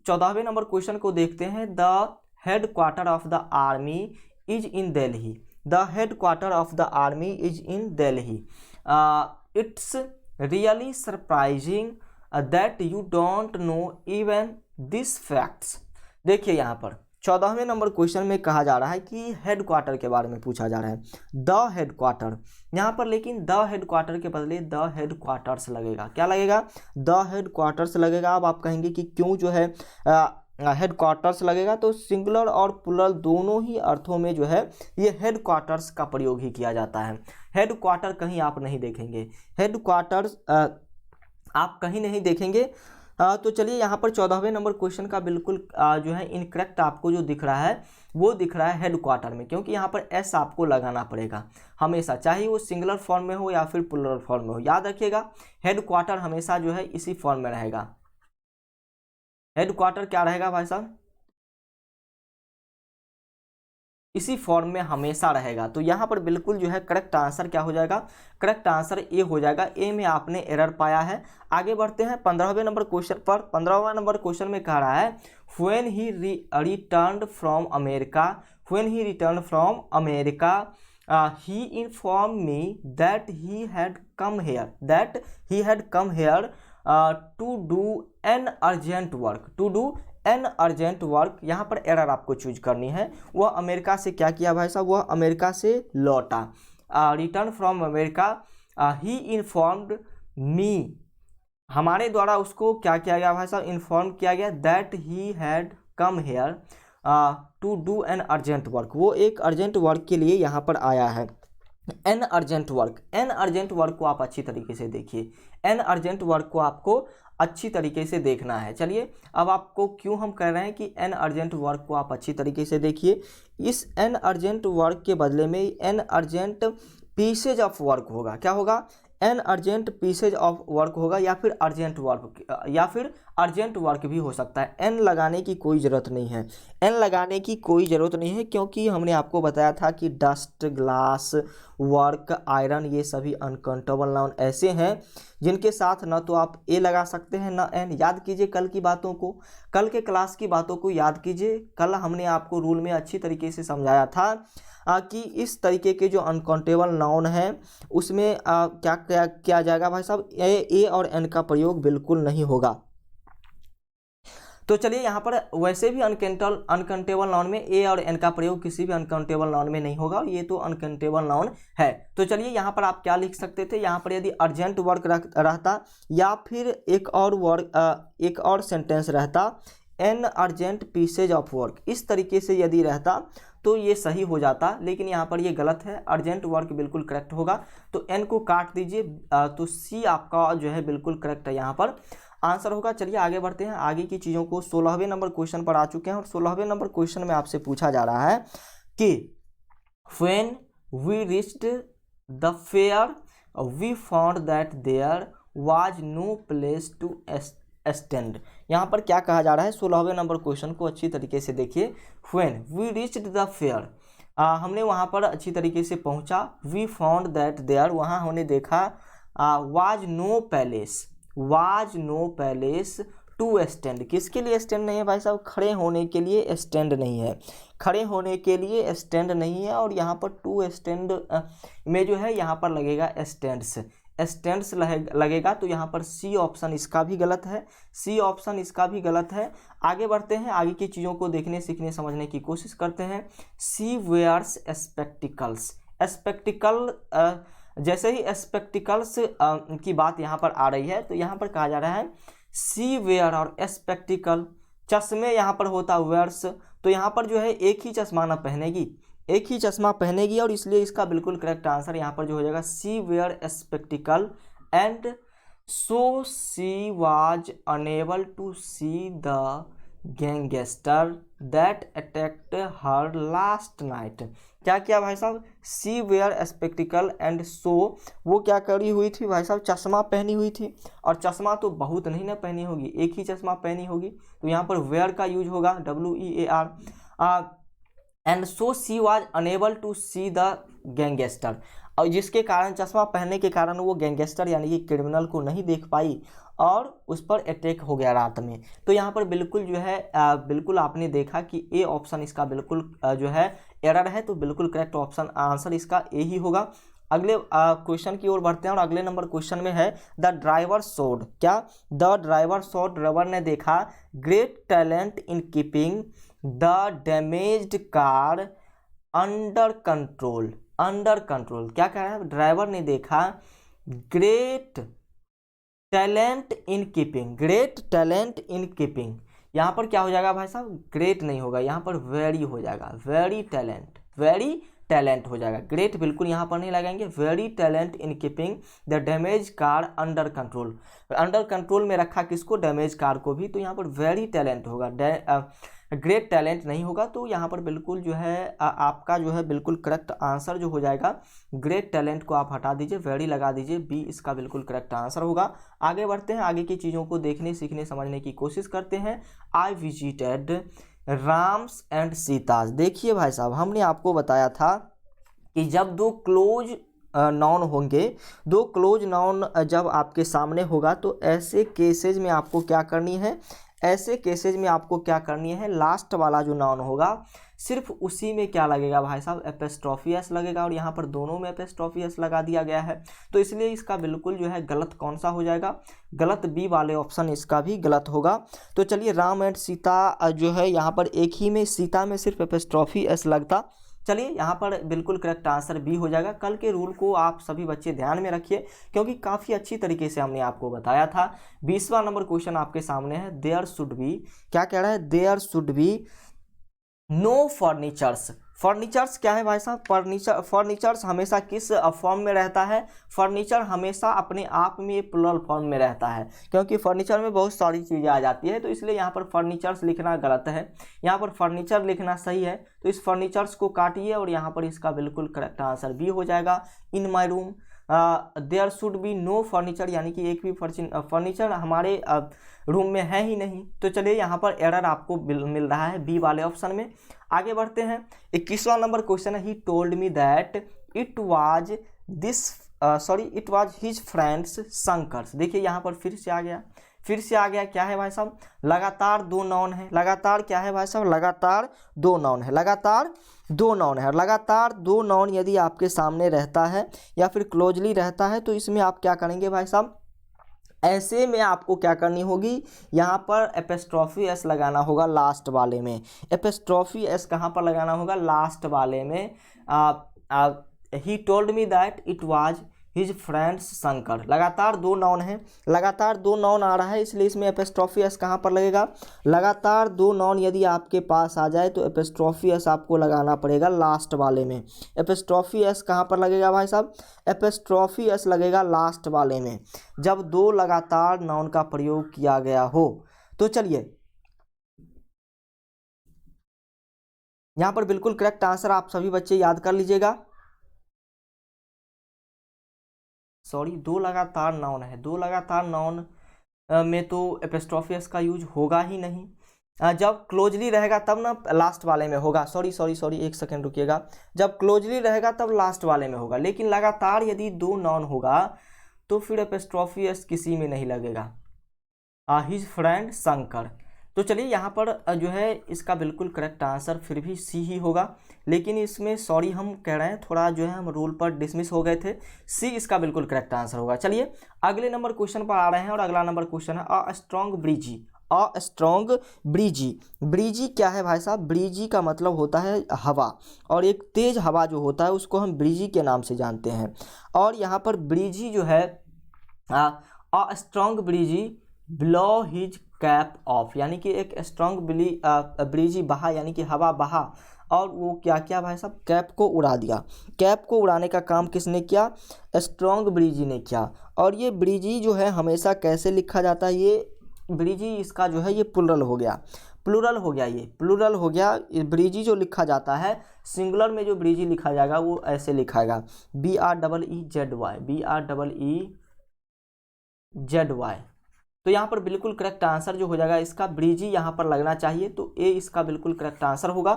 S1: 14वें नंबर क्वेश्चन को देखते हैं। The head quarter of the army is in Delhi. The head quarter of the army is in Delhi. It's really surprising that you don't know even this facts. देखिए यहाँ पर 14वें नंबर क्वेश्चन में कहा जा रहा है कि हेड क्वार्टर के बारे में पूछा जा रहा है, द हेड क्वार्टर यहाँ पर, लेकिन द हेड क्वार्टर के बदले द हेड क्वार्टर्स लगेगा। क्या लगेगा? द हेड क्वार्टर्स लगेगा। अब आप कहेंगे कि क्यों जो है हेड क्वार्टर्स लगेगा? तो सिंगुलर और प्लुरल दोनों ही अर्थों में जो है ये हेड क्वार्टर्स का प्रयोग ही किया जाता है। हेड क्वार्टर कहीं आप नहीं देखेंगे, हेड क्वार्टर्स आप कहीं नहीं देखेंगे। तो चलिए यहाँ पर 14वें नंबर क्वेश्चन का बिल्कुल जो है इनकरेक्ट आपको जो दिख रहा है वो दिख रहा है हेड क्वार्टर में, क्योंकि यहाँ पर एस आपको लगाना पड़ेगा हमेशा, चाहे वो सिंगुलर फॉर्म में हो या फिर प्लुरल फॉर्म में हो। याद रखिएगा हेड क्वार्टर हमेशा जो है इसी फॉर्म में रहेगा। हेड क्वार्टर क्या रहेगा भाई साहब? इसी फॉर्म में हमेशा रहेगा। तो यहाँ पर बिल्कुल जो है करेक्ट आंसर क्या हो जाएगा? करेक्ट आंसर ए हो जाएगा। ए में आपने एरर पाया है। आगे बढ़ते हैं 15वें नंबर क्वेश्चन पर। 15वां नंबर क्वेश्चन में कह रहा है when he returned from America, when he returned from America he informed me that he had come here to do an urgent work। यहाँ पर एरर आपको चूज करनी है। वह अमेरिका से क्या किया भाई साहब? वह अमेरिका से लौटा। Return from America, he informed मी, हमारे द्वारा उसको क्या किया गया भाई साहब? इन्फॉर्म किया गया that he had come here to do an urgent work. वो एक अर्जेंट वर्क के लिए यहाँ पर आया है। एन अर्जेंट वर्क को आप अच्छी तरीके से देखिए। एन अर्जेंट वर्क को आपको अच्छी तरीके से देखना है। चलिए अब आपको क्यों हम कह रहे हैं कि एन अर्जेंट वर्क को आप अच्छी तरीके से देखिए। इस एन अर्जेंट वर्क के बदले में an urgent pieces of work होगा। क्या होगा? An urgent pieces of work होगा, या फिर अर्जेंट वर्क, या फिर अर्जेंट वर्क भी हो सकता है। एन लगाने की कोई ज़रूरत नहीं है, एन लगाने की कोई ज़रूरत नहीं है, क्योंकि हमने आपको बताया था कि डस्ट, ग्लास, वर्क, आयरन ये सभी अनकाउंटेबल नाउन ऐसे हैं जिनके साथ ना तो आप ए लगा सकते हैं ना एन। याद कीजिए कल की बातों को, कल के क्लास की बातों को याद कीजिए। कल हमने आपको रूल में अच्छी तरीके से समझाया था कि इस तरीके के जो अनकाउंटेबल नाउन है उसमें क्या क्या किया जाएगा भाई साहब? ए और एन का प्रयोग बिल्कुल नहीं होगा। तो चलिए यहाँ पर वैसे भी अनकाउंटेबल नाउन में ए और एन का प्रयोग किसी भी अनकाउंटेबल नाउन में नहीं होगा, ये तो अनकाउंटेबल नाउन है। तो चलिए यहाँ पर आप क्या लिख सकते थे? यहाँ पर यदि अर्जेंट वर्क रहता, या फिर एक और सेंटेंस रहता, an urgent pieces of work, इस तरीके से यदि रहता तो ये सही हो जाता, लेकिन यहाँ पर ये गलत है। अर्जेंट वर्क बिल्कुल करेक्ट होगा। तो एन को काट दीजिए, तो सी आपका जो है बिल्कुल करेक्ट है, यहाँ पर आंसर होगा। चलिए आगे बढ़ते हैं आगे की चीज़ों को। 16वें नंबर क्वेश्चन पर आ चुके हैं, और 16वें नंबर क्वेश्चन में आपसे पूछा जा रहा है कि when we reached the fair we found that there was no place to stand. यहाँ पर क्या कहा जा रहा है? 16वें नंबर क्वेश्चन को अच्छी तरीके से देखिए। When we reached the fair, हमने वहाँ पर अच्छी तरीके से पहुँचा। वी फाउंड दैट देयर, वहाँ हमने देखा was no palace to stand, किसके लिए स्टैंड नहीं है भाई साहब, खड़े होने के लिए स्टैंड नहीं है, खड़े होने के लिए स्टैंड नहीं है। और यहाँ पर टू स्टैंड में जो है यहाँ पर लगेगा स्टैंड्स, स्टैंड्स लगेगा। तो यहाँ पर सी ऑप्शन इसका भी गलत है, सी ऑप्शन इसका भी गलत है। आगे बढ़ते हैं, आगे की चीज़ों को देखने सीखने समझने की कोशिश करते हैं। सी वेयर्स स्पेक्टिकल्स, स्पेक्टिकल जैसे ही स्पेक्टिकल्स की बात यहाँ पर आ रही है तो यहाँ पर कहा जा रहा है सी वेयर और स्पेक्टिकल, चश्मे यहाँ पर होता वेयर्स, तो यहाँ पर जो है एक ही चश्मा ना पहनेगी, एक ही चश्मा पहनेगी, और इसलिए इसका बिल्कुल करेक्ट आंसर यहाँ पर जो हो जाएगा she wear spectacle and so she was unable to see the gangster that attacked her last night. क्या किया भाई साहब, she wear spectacle and so, वो क्या करी हुई थी भाई साहब, चश्मा पहनी हुई थी, और चश्मा तो बहुत नहीं ना पहनी होगी, एक ही चश्मा पहनी होगी, तो यहाँ पर वेयर का यूज होगा WEAR, and so she was unable to see the gangster, और जिसके कारण चश्मा पहनने के कारण वो गैंगस्टर यानी कि क्रिमिनल को नहीं देख पाई और उस पर अटैक हो गया रात में। तो यहाँ पर बिल्कुल जो है बिल्कुल आपने देखा कि ए ऑप्शन इसका बिल्कुल जो है एरर है, तो बिल्कुल करेक्ट ऑप्शन आंसर इसका ए ही होगा। अगले क्वेश्चन की ओर बढ़ते हैं और अगले नंबर क्वेश्चन में है द ड्राइवर शोड, क्या द ड्राइवर शोड, ड्राइवर ने देखा great talent in keeping the damaged car under control, under control, क्या कह रहा है, ड्राइवर ने देखा great talent in keeping, great talent in keeping, यहाँ पर क्या हो जाएगा भाई साहब, ग्रेट नहीं होगा, यहाँ पर वेरी हो जाएगा, वेरी टैलेंट, वेरी टैलेंट हो जाएगा, ग्रेट बिल्कुल यहाँ पर नहीं लगाएंगे, very talent in keeping the damage car under control, under control में रखा किसको, डैमेज कार को भी, तो यहाँ पर वेरी टैलेंट होगा, ग्रेट टैलेंट नहीं होगा। तो यहाँ पर बिल्कुल जो है आपका जो है बिल्कुल करेक्ट आंसर जो हो जाएगा, ग्रेट टैलेंट को आप हटा दीजिए, वेरी लगा दीजिए, बी इसका बिल्कुल करेक्ट आंसर होगा। आगे बढ़ते हैं, आगे की चीज़ों को देखने सीखने समझने की कोशिश करते हैं। I visited Ram's and Sita's, देखिए भाई साहब हमने आपको बताया था कि जब दो क्लोज नाउन होंगे, दो क्लोज नाउन जब आपके सामने होगा तो ऐसे केसेज में आपको क्या करनी है, ऐसे केसेज में आपको क्या करनी है, लास्ट वाला जो नाउन होगा सिर्फ उसी में क्या लगेगा भाई साहब, एपिस्ट्रॉफी एस लगेगा, और यहाँ पर दोनों में एपिस्ट्रॉफी एस लगा दिया गया है, तो इसलिए इसका बिल्कुल जो है गलत कौन सा हो जाएगा, गलत बी वाले ऑप्शन इसका भी गलत होगा। तो चलिए राम एंड सीता जो है यहाँ पर एक ही में, सीता में सिर्फ एपिस्ट्रॉफी एस लगता, चलिए यहाँ पर बिल्कुल करेक्ट आंसर बी हो जाएगा। कल के रूल को आप सभी बच्चे ध्यान में रखिए क्योंकि काफ़ी अच्छी तरीके से हमने आपको बताया था। 20वां नंबर क्वेश्चन आपके सामने है, देयर शुड बी, क्या कह रहा है, there should be no furnitures, furnitures क्या है भाई साहब, फर्नीचर्स हमेशा किस फॉर्म में रहता है, फर्नीचर हमेशा अपने आप में प्लुरल फॉर्म में रहता है, क्योंकि फर्नीचर में बहुत सारी चीज़ें आ जाती है, तो इसलिए यहाँ पर फर्नीचर्स लिखना गलत है, यहाँ पर फर्नीचर लिखना सही है। तो इस फर्नीचर्स को काटिए और यहाँ पर इसका बिल्कुल करेक्ट आंसर बी हो जाएगा। In my room there should be no furniture, यानी कि एक भी फर्नीचर हमारे रूम में है ही नहीं, तो चलिए यहाँ पर एरर आपको मिल रहा है बी वाले ऑप्शन में। आगे बढ़ते हैं, 21वां नंबर क्वेश्चन है, he told me that it was it was his friends Shankar's, देखिए यहाँ पर फिर से आ गया, फिर से आ गया, क्या है भाई साहब, लगातार दो नाउन है, लगातार क्या है भाई साहब, लगातार दो नाउन है, लगातार दो नाउन है, लगातार दो नाउन यदि आपके सामने रहता है या फिर क्लोजली रहता है तो इसमें आप क्या करेंगे भाई साहब, ऐसे में आपको क्या करनी होगी, यहाँ पर एपिस्ट्रॉफी एस लगाना होगा लास्ट वाले में, एपिस्ट्रॉफी एस कहाँ पर लगाना होगा, लास्ट वाले में। ही told me that it was his friends Shankar, लगातार दो नाउन है, लगातार दो नाउन आ रहा है इसलिए इसमें एपिस्ट्रॉफी एस कहाँ पर लगेगा, लगातार दो नाउन यदि आपके पास आ जाए तो एपिस्ट्रॉफी एस आपको लगाना पड़ेगा लास्ट वाले में। एपिस्ट्रॉफी एस कहाँ पर लगेगा भाई साहब, एपिस्ट्रॉफी एस लगेगा लास्ट वाले में जब दो लगातार नाउन का प्रयोग किया गया हो। तो चलिए यहाँ पर बिल्कुल करेक्ट आंसर आप सभी बच्चे याद कर लीजिएगा, सॉरी दो लगातार नाउन है, दो लगातार नाउन में तो एपिस्ट्रॉफी एस का यूज होगा ही नहीं, जब क्लोजली रहेगा तब ना लास्ट वाले में होगा, सॉरी एक सेकंड रुकिएगा, जब क्लोजली रहेगा तब लास्ट वाले में होगा, लेकिन लगातार यदि दो नाउन होगा तो फिर एपिस्ट्रॉफी एस किसी में नहीं लगेगा। His friend Shankar. तो चलिए यहाँ पर जो है इसका बिल्कुल करेक्ट आंसर फिर भी सी ही होगा, लेकिन इसमें सॉरी हम कह रहे हैं, थोड़ा जो है हम रूल पर डिसमिस हो गए थे। सी इसका बिल्कुल करेक्ट आंसर होगा। चलिए अगले नंबर क्वेश्चन पर आ रहे हैं, और अगला नंबर क्वेश्चन है a strong breezy. A strong breezy, breezy क्या है भाई साहब? ब्रीजी का मतलब होता है हवा, और एक तेज हवा जो होता है उसको हम ब्रीजी के नाम से जानते हैं। और यहाँ पर ब्रीजी जो है a strong breezy blow his cap of, यानी कि एक स्ट्रॉन्ग ब्रीजी बहा, यानी कि हवा बहा, और वो क्या किया भाई साहब? कैप को उड़ा दिया। कैप को उड़ाने का काम किसने किया? स्ट्रॉन्ग ब्रीजी ने किया। और ये ब्रीजी जो है हमेशा कैसे लिखा जाता है? ये ब्रीजी इसका जो है ये प्लुरल हो गया, प्लुरल हो गया, ये प्लुरल हो गया। ब्रीजी जो लिखा जाता है सिंगुलर में, जो ब्रीजी लिखा जाएगा वो ऐसे लिखाएगा BREEZY, BREEZY। तो यहाँ पर बिल्कुल करेक्ट आंसर जो हो जाएगा इसका ब्रीजी यहाँ पर लगना चाहिए, तो ए इसका बिल्कुल करेक्ट आंसर होगा।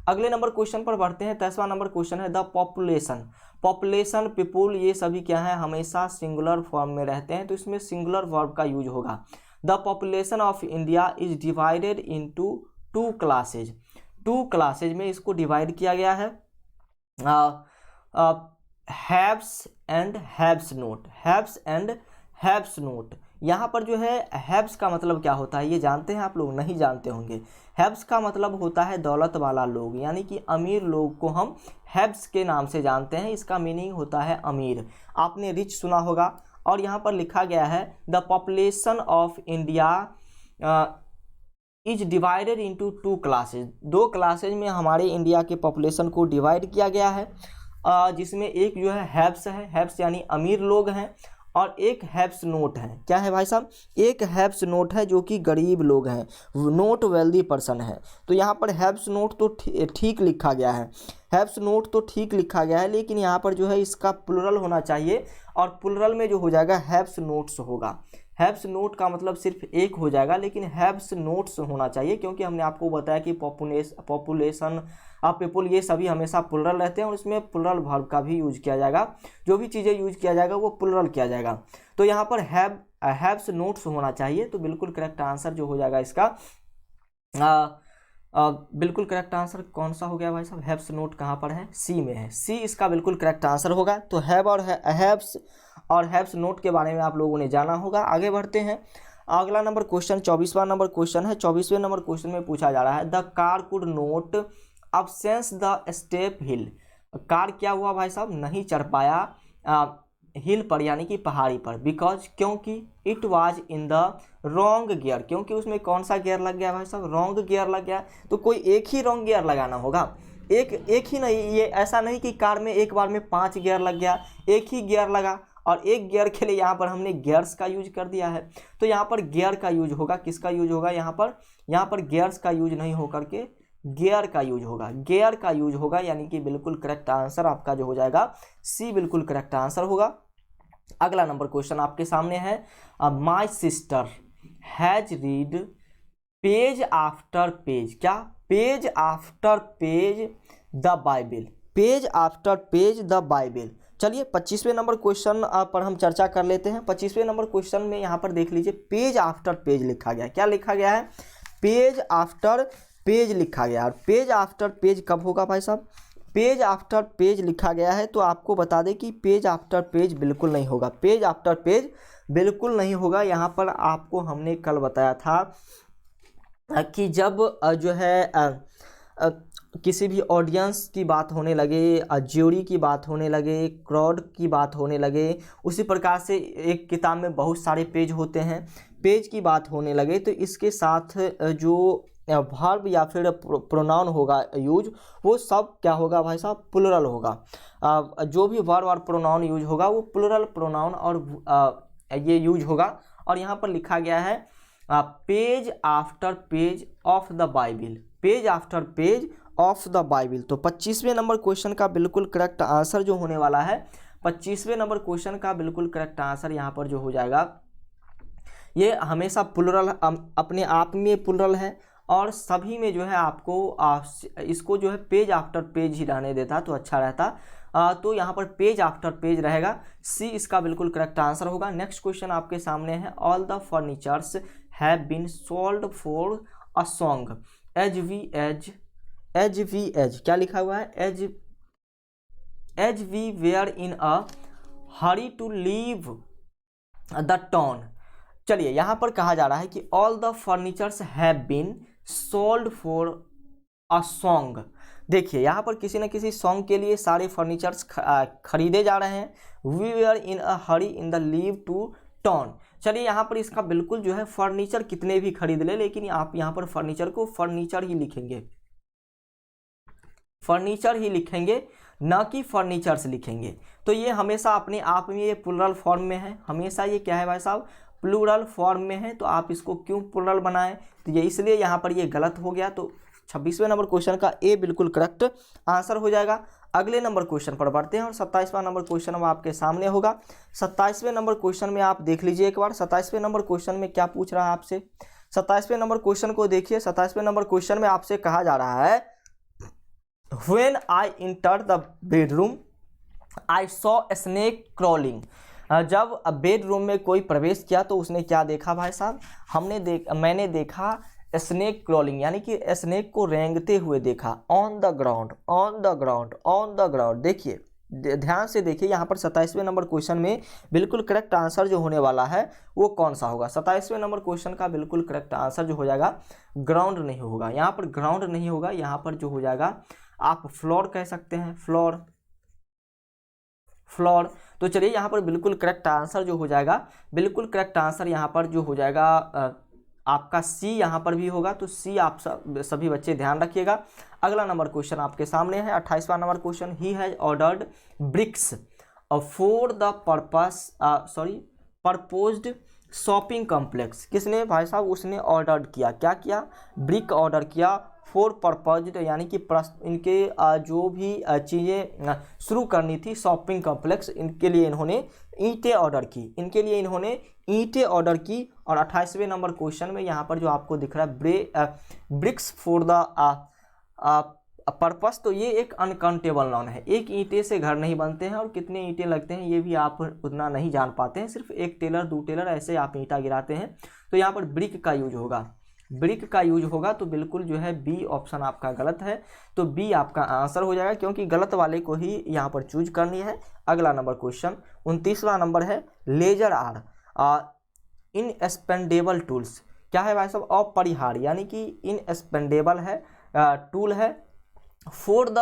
S1: अगले नंबर क्वेश्चन पर बढ़ते हैं। 10वां नंबर क्वेश्चन है द पॉपुलेशन। पॉपुलेशन, पीपुल, ये सभी क्या है? हमेशा सिंगुलर फॉर्म में रहते हैं, तो इसमें सिंगुलर वर्ब का यूज होगा। The population of India is divided into 2 classes. 2 classes में इसको डिवाइड किया गया है, haves and haves note, haves and haves note. यहाँ पर जो है हैव्स का मतलब क्या होता है ये जानते हैं आप लोग? नहीं जानते होंगे। हैव्स का मतलब होता है दौलत वाला लोग, यानी कि अमीर लोग को हम हैव्स के नाम से जानते हैं। इसका मीनिंग होता है अमीर। आपने रिच सुना होगा। और यहाँ पर लिखा गया है the population of India is divided into 2 classes. 2 classes में हमारे इंडिया के पॉपुलेशन को डिवाइड किया गया है, जिसमें एक जो है हैव्स है, हैव्स यानी अमीर लोग हैं, और एक हैव्स नोट है। क्या है भाई साहब? एक हैव्स नोट है जो कि गरीब लोग हैं, नोट वेल्दी पर्सन है। तो यहाँ पर हैव्स नोट तो ठीक लिखा गया है, हैव्स नोट तो ठीक लिखा गया है, लेकिन यहाँ पर जो है इसका प्लुरल होना चाहिए, और प्लुरल में जो हो जाएगा हैव्स नोट्स होगा। हैव्स नोट का मतलब सिर्फ एक हो जाएगा, लेकिन हैव्स नोट्स होना चाहिए, क्योंकि हमने आपको बताया कि पॉपुलेशन, पीपुल, ये सभी हमेशा प्लुरल रहते हैं, और इसमें प्लुरल वर्ब का भी यूज किया जाएगा। जो भी चीज़ें यूज किया जाएगा वो प्लुरल किया जाएगा। तो यहाँ पर हैव्स नोट्स होना चाहिए। तो बिल्कुल करेक्ट आंसर जो हो जाएगा इसका बिल्कुल करेक्ट आंसर कौन सा हो गया भाई साहब? हैव्स नोट कहाँ पर है? सी में है। सी इसका बिल्कुल करेक्ट आंसर होगा। तो हैव और हैव्स और हैव्स नोट के बारे में आप लोगों ने जाना होगा। आगे बढ़ते हैं। अगला नंबर क्वेश्चन 24वां नंबर क्वेश्चन है। 24वें नंबर क्वेश्चन में पूछा जा रहा है the car could note absence the step hill. Car क्या हुआ भाई साहब? नहीं चढ़ पाया हिल पर, यानी कि पहाड़ी पर। बिकॉज, क्योंकि it was in the wrong gear, क्योंकि उसमें कौन सा गियर लग गया भाई साहब? रॉन्ग गियर लग गया। तो कोई एक ही रॉन्ग गियर लगाना होगा, एक ही नहीं। ये ऐसा नहीं कि कार में एक बार में 5 गियर लग गया, एक ही गियर लगा, और एक गियर के लिए यहाँ पर हमने गियर्स का यूज कर दिया है। तो यहाँ पर गियर का यूज होगा। किसका यूज होगा? यहाँ पर गियर्स का यूज नहीं हो करके गियर का यूज होगा, गियर का यूज होगा, यानी कि बिल्कुल करेक्ट आंसर आपका जो हो जाएगा सी बिल्कुल करेक्ट आंसर होगा। अगला नंबर क्वेश्चन आपके सामने है my sister has read page after page. क्या? Page after page the Bible, page after page the Bible. चलिए 25वें नंबर क्वेश्चन पर हम चर्चा कर लेते हैं। 25वें नंबर क्वेश्चन में यहाँ पर देख लीजिए पेज आफ्टर पेज लिखा गया है। क्या लिखा गया है? पेज आफ्टर पेज लिखा गया है। और पेज आफ्टर पेज कब होगा भाई साहब? पेज आफ्टर पेज लिखा गया है, तो आपको बता दें कि पेज आफ्टर पेज बिल्कुल नहीं होगा, पेज आफ्टर पेज बिल्कुल नहीं होगा। यहाँ पर आपको हमने कल बताया था कि जब जो है किसी भी ऑडियंस की बात होने लगे, ज्यूरी की बात होने लगे, क्राउड की बात होने लगे, उसी प्रकार से एक किताब में बहुत सारे पेज होते हैं, पेज की बात होने लगे, तो इसके साथ जो वर्ब या फिर प्रोनाउन होगा यूज, वो सब क्या होगा भाई साहब? प्लुरल होगा। जो भी वर्ब और प्रोनाउन यूज होगा वो प्लुरल प्रोनाउन और ये यूज होगा। और यहाँ पर लिखा गया है page after page of the Bible, page after page of the Bible. तो 25वें नंबर क्वेश्चन का बिल्कुल करेक्ट आंसर जो होने वाला है, 25वें नंबर क्वेश्चन का बिल्कुल करेक्ट आंसर यहाँ पर जो हो जाएगा, ये हमेशा प्लुरल अपने आप में प्लुरल है, और सभी में जो है आपको इसको जो है पेज आफ्टर पेज ही रहने देता तो अच्छा रहता। तो यहाँ पर पेज आफ्टर पेज रहेगा। सी इसका बिल्कुल करेक्ट आंसर होगा। नेक्स्ट क्वेश्चन आपके सामने है all the furnitures have been sold for a song as क्या लिखा हुआ है, as we were in a hurry to leave the town. चलिए यहाँ पर कहा जा रहा है कि all the furnitures have been sold for a song. देखिए यहाँ पर किसी न किसी सॉन्ग के लिए सारे फर्नीचर्स खरीदे जा रहे हैं। We were in a hurry in the leave to town. चलिए यहाँ पर इसका बिल्कुल जो है फर्नीचर कितने भी खरीद ले, लेकिन आप यहाँ पर फर्नीचर को फर्नीचर ही लिखेंगे, फर्नीचर ही लिखेंगे, ना कि फर्नीचर्स लिखेंगे। तो ये हमेशा अपने आप में ये प्लूरल फॉर्म में है, हमेशा ये क्या है भाई साहब, प्लूरल फॉर्म में है। तो आप इसको क्यों प्लूरल बनाएं, तो ये इसलिए यहाँ पर ये गलत हो गया। तो 26वें नंबर क्वेश्चन का ए बिल्कुल करेक्ट आंसर हो जाएगा। अगले नंबर क्वेश्चन पर बढ़ते हैं और 27वां नंबर क्वेश्चन अब आपके सामने होगा। 27वें नंबर क्वेश्चन में आप देख लीजिए एक बार, 27वें नंबर क्वेश्चन में क्या पूछ रहा है आपसे। 27वें नंबर क्वेश्चन को देखिए। 27वें नंबर क्वेश्चन में आपसे कहा जा रहा है When I entered the bedroom, I saw a snake crawling. जब बेडरूम में कोई प्रवेश किया तो उसने क्या देखा भाई साहब, मैंने देखा स्नेक क्रॉलिंग, यानी कि स्नेक को रेंगते हुए देखा। On the ground, on the ground, on the ground. देखिए ध्यान से देखिए यहाँ पर 27वें नंबर क्वेश्चन में बिल्कुल करेक्ट आंसर जो होने वाला है वो कौन सा होगा। 27वें नंबर क्वेश्चन का बिल्कुल करेक्ट आंसर जो हो जाएगा ग्राउंड नहीं होगा, यहाँ पर ग्राउंड नहीं होगा, यहाँ पर जो हो जाएगा आप फ्लोर कह सकते हैं, फ्लोर, फ्लोर। तो चलिए यहाँ पर बिल्कुल करेक्ट आंसर जो हो जाएगा, बिल्कुल करेक्ट आंसर यहाँ पर जो हो जाएगा आपका सी यहाँ पर भी होगा। तो सी आप सभी बच्चे ध्यान रखिएगा। अगला नंबर क्वेश्चन आपके सामने है 28वां number question. He has ordered bricks for the proposed shopping complex. किसने भाई साहब, उसने ऑर्डर किया, क्या किया, ब्रिक ऑर्डर किया फॉर परपोज्ड, यानी कि इनके जो भी चीज़ें शुरू करनी थी शॉपिंग कॉम्प्लेक्स, इनके लिए इन्होंने ईंटें ऑर्डर की, इनके लिए इन्होंने ईंटें ऑर्डर की। और 28वें नंबर क्वेश्चन में यहाँ पर जो आपको दिख रहा है ब्रिक्स फॉर द पर्पस, तो ये एक अनकाउंटेबल नाउन है। एक ईंटे से घर नहीं बनते हैं और कितने ईंटें लगते हैं ये भी आप उतना नहीं जान पाते हैं, सिर्फ एक टेलर दो टेलर ऐसे आप ईंटा गिराते हैं। तो यहाँ पर ब्रिक का यूज होगा, ब्रिक का यूज होगा। तो बिल्कुल जो है बी ऑप्शन आपका गलत है। तो बी आपका आंसर हो जाएगा, क्योंकि गलत वाले को ही यहाँ पर चूज करनी है। अगला नंबर क्वेश्चन 29वां नंबर है। Lasers are inexpendable tools. क्या है भाई साहब, अपरिहार्य, यानी कि इनएक्सपेंडेबल है, टूल है for the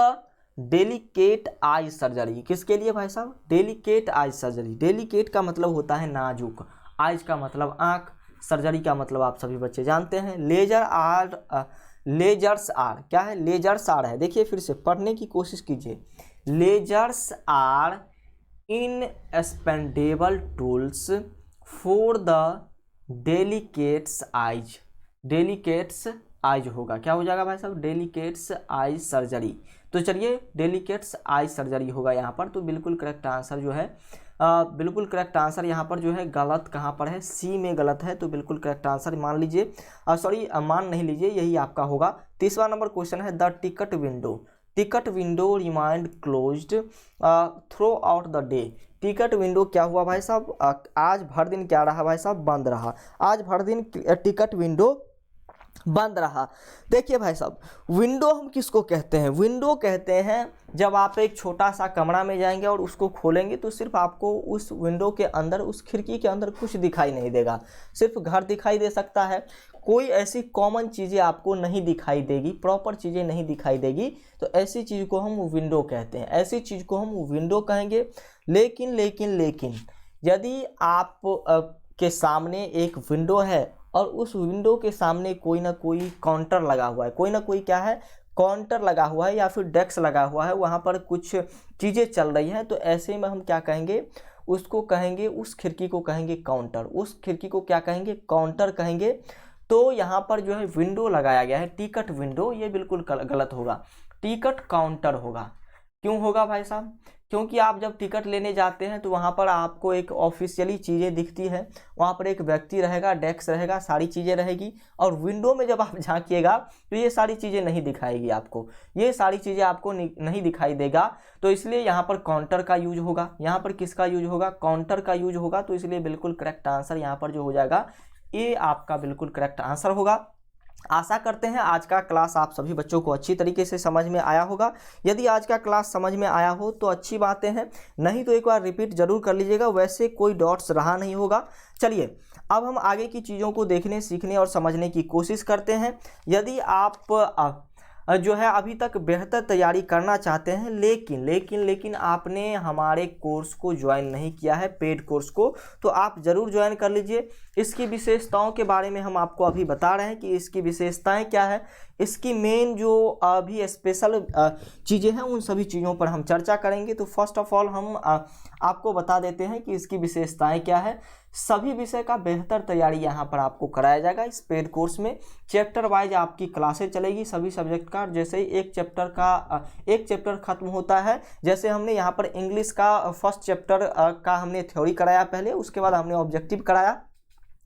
S1: delicate eye surgery. किसके लिए भाई साहब, डेलिकेट आई सर्जरी। डेलिकेट का मतलब होता है नाजुक, आइज का मतलब आँख, सर्जरी का मतलब आप सभी बच्चे जानते हैं। लेजर्स आर क्या है, लेजर्स आर है। देखिए फिर से पढ़ने की कोशिश कीजिए। Lasers are inexpendable tools for the delicates eyes. Delicates eyes होगा, क्या हो जाएगा भाई साहब, डेलिकेट्स आइज सर्जरी। तो चलिए डेलिकेट्स आइज सर्जरी होगा यहाँ पर। तो बिल्कुल करेक्ट आंसर जो है बिल्कुल करेक्ट आंसर यहाँ पर जो है गलत कहाँ पर है, सी में गलत है। तो बिल्कुल करेक्ट आंसर मान लीजिए, मान नहीं लीजिए, यही आपका होगा। 30वां नंबर क्वेश्चन है the ticket window. Ticket window remind closed through out the day. Ticket window क्या हुआ भाई साहब, आज भर दिन क्या रहा भाई साहब, बंद रहा। आज भर दिन टिकट विंडो बंद रहा। देखिए भाई साहब, विंडो हम किसको कहते हैं, विंडो कहते हैं जब आप एक छोटा सा कमरा में जाएंगे और उसको खोलेंगे तो सिर्फ आपको उस विंडो के अंदर, उस खिड़की के अंदर कुछ दिखाई नहीं देगा, सिर्फ घर दिखाई दे सकता है। कोई ऐसी कॉमन चीज़ें आपको नहीं दिखाई देगी, प्रॉपर चीज़ें नहीं दिखाई देगी। तो ऐसी चीज़ को हम विंडो कहते हैं, ऐसी चीज़ को हम विंडो कहेंगे। लेकिन यदि आप के सामने एक विंडो है और उस विंडो के सामने कोई ना कोई काउंटर लगा हुआ है, कोई ना कोई क्या है, काउंटर लगा हुआ है या फिर डेस्क लगा हुआ है, वहाँ पर कुछ चीज़ें चल रही हैं, तो ऐसे में हम क्या कहेंगे, उसको कहेंगे, उस खिड़की को कहेंगे काउंटर। उस खिड़की को क्या कहेंगे, काउंटर कहेंगे। तो यहाँ पर जो है विंडो लगाया गया है, टिकट विंडो, ये बिल्कुल गलत होगा, टिकट काउंटर होगा। क्यों होगा भाई साहब, क्योंकि आप जब टिकट लेने जाते हैं तो वहाँ पर आपको एक ऑफिशियली चीज़ें दिखती है, वहाँ पर एक व्यक्ति रहेगा, डेस्क रहेगा, सारी चीज़ें रहेगी। और विंडो में जब आप झांकिएगा तो ये सारी चीज़ें नहीं दिखाएगी आपको, ये सारी चीज़ें आपको नहीं दिखाई देगा। तो इसलिए यहाँ पर काउंटर का यूज होगा। यहाँ पर किसका यूज होगा, काउंटर का यूज होगा। तो इसलिए बिल्कुल करेक्ट आंसर यहाँ पर जो हो जाएगा ये आपका बिल्कुल करेक्ट आंसर होगा। आशा करते हैं आज का क्लास आप सभी बच्चों को अच्छी तरीके से समझ में आया होगा। यदि आज का क्लास समझ में आया हो तो अच्छी बातें हैं, नहीं तो एक बार रिपीट जरूर कर लीजिएगा, वैसे कोई डॉट्स रहा नहीं होगा। चलिए अब हम आगे की चीज़ों को देखने, सीखने और समझने की कोशिश करते हैं। यदि आप जो है अभी तक बेहतर तैयारी करना चाहते हैं, लेकिन आपने हमारे कोर्स को ज्वाइन नहीं किया है, पेड कोर्स को, तो आप ज़रूर ज्वाइन कर लीजिए। इसकी विशेषताओं के बारे में हम आपको अभी बता रहे हैं कि इसकी विशेषताएं क्या है, इसकी मेन जो अभी स्पेशल चीज़ें हैं उन सभी चीज़ों पर हम चर्चा करेंगे। तो फर्स्ट ऑफ ऑल हम आपको बता देते हैं कि इसकी विशेषताएं क्या है। सभी विषय का बेहतर तैयारी यहाँ पर आपको कराया जाएगा इस पेड कोर्स में। चैप्टर वाइज आपकी क्लासेज चलेगी सभी सब्जेक्ट का। जैसे एक चैप्टर खत्म होता है, जैसे हमने यहाँ पर इंग्लिश का फर्स्ट चैप्टर का हमने थ्योरी कराया पहले, उसके बाद हमने ऑब्जेक्टिव कराया,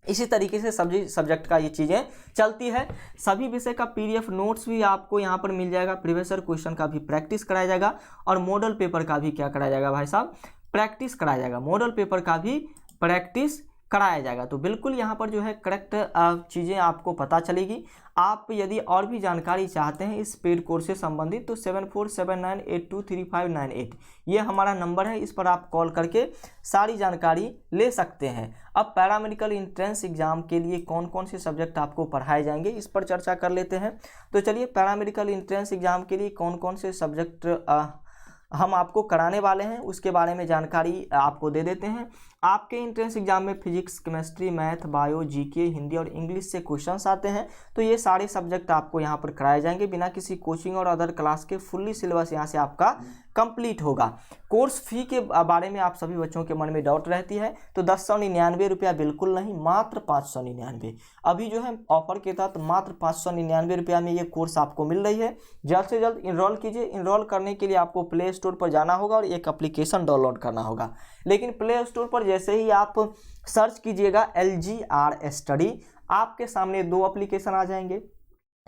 S1: इसी तरीके से सभी सब्जेक्ट का ये चीज़ें चलती है। सभी विषय का पीडीएफ नोट्स भी आपको यहाँ पर मिल जाएगा, प्रीवियस ईयर क्वेश्चन का भी प्रैक्टिस कराया जाएगा और मॉडल पेपर का भी क्या कराया जाएगा भाई साहब, प्रैक्टिस कराया जाएगा। मॉडल पेपर का भी प्रैक्टिस कराया जाएगा। तो बिल्कुल यहाँ पर जो है करेक्ट चीज़ें आपको पता चलेगी। आप यदि और भी जानकारी चाहते हैं इस पेड कोर्स से संबंधित तो 7479823598 ये हमारा नंबर है, इस पर आप कॉल करके सारी जानकारी ले सकते हैं। अब पैरामेडिकल एंट्रेंस एग्जाम के लिए कौन कौन से सब्जेक्ट आपको पढ़ाए जाएंगे इस पर चर्चा कर लेते हैं। तो चलिए पैरामेडिकल एंट्रेंस एग्जाम के लिए कौन कौन से सब्जेक्ट हम आपको कराने वाले हैं उसके बारे में जानकारी आपको दे देते हैं। आपके एंट्रेंस एग्जाम में physics, chemistry, math, bio, GK, Hindi और इंग्लिश से क्वेश्चंस आते हैं। तो ये सारे सब्जेक्ट आपको यहाँ पर कराए जाएंगे बिना किसी कोचिंग और अदर क्लास के। फुल्ली सिलेबस यहाँ से आपका कंप्लीट होगा। कोर्स फी के बारे में आप सभी बच्चों के मन में डाउट रहती है, तो 1099 रुपया बिल्कुल नहीं, मात्र 599। अभी जो है ऑफर के तहत मात्र 599 रुपया में ये कोर्स आपको मिल रही है। जल्द से जल्द इनरोल कीजिए। इनरोल करने के लिए आपको प्ले स्टोर पर जाना होगा और एक एप्लीकेशन डाउनलोड करना होगा। लेकिन प्ले स्टोर पर जैसे ही आप सर्च कीजिएगा LGR स्टडी, आपके सामने दो एप्लीकेशन आ जाएंगे।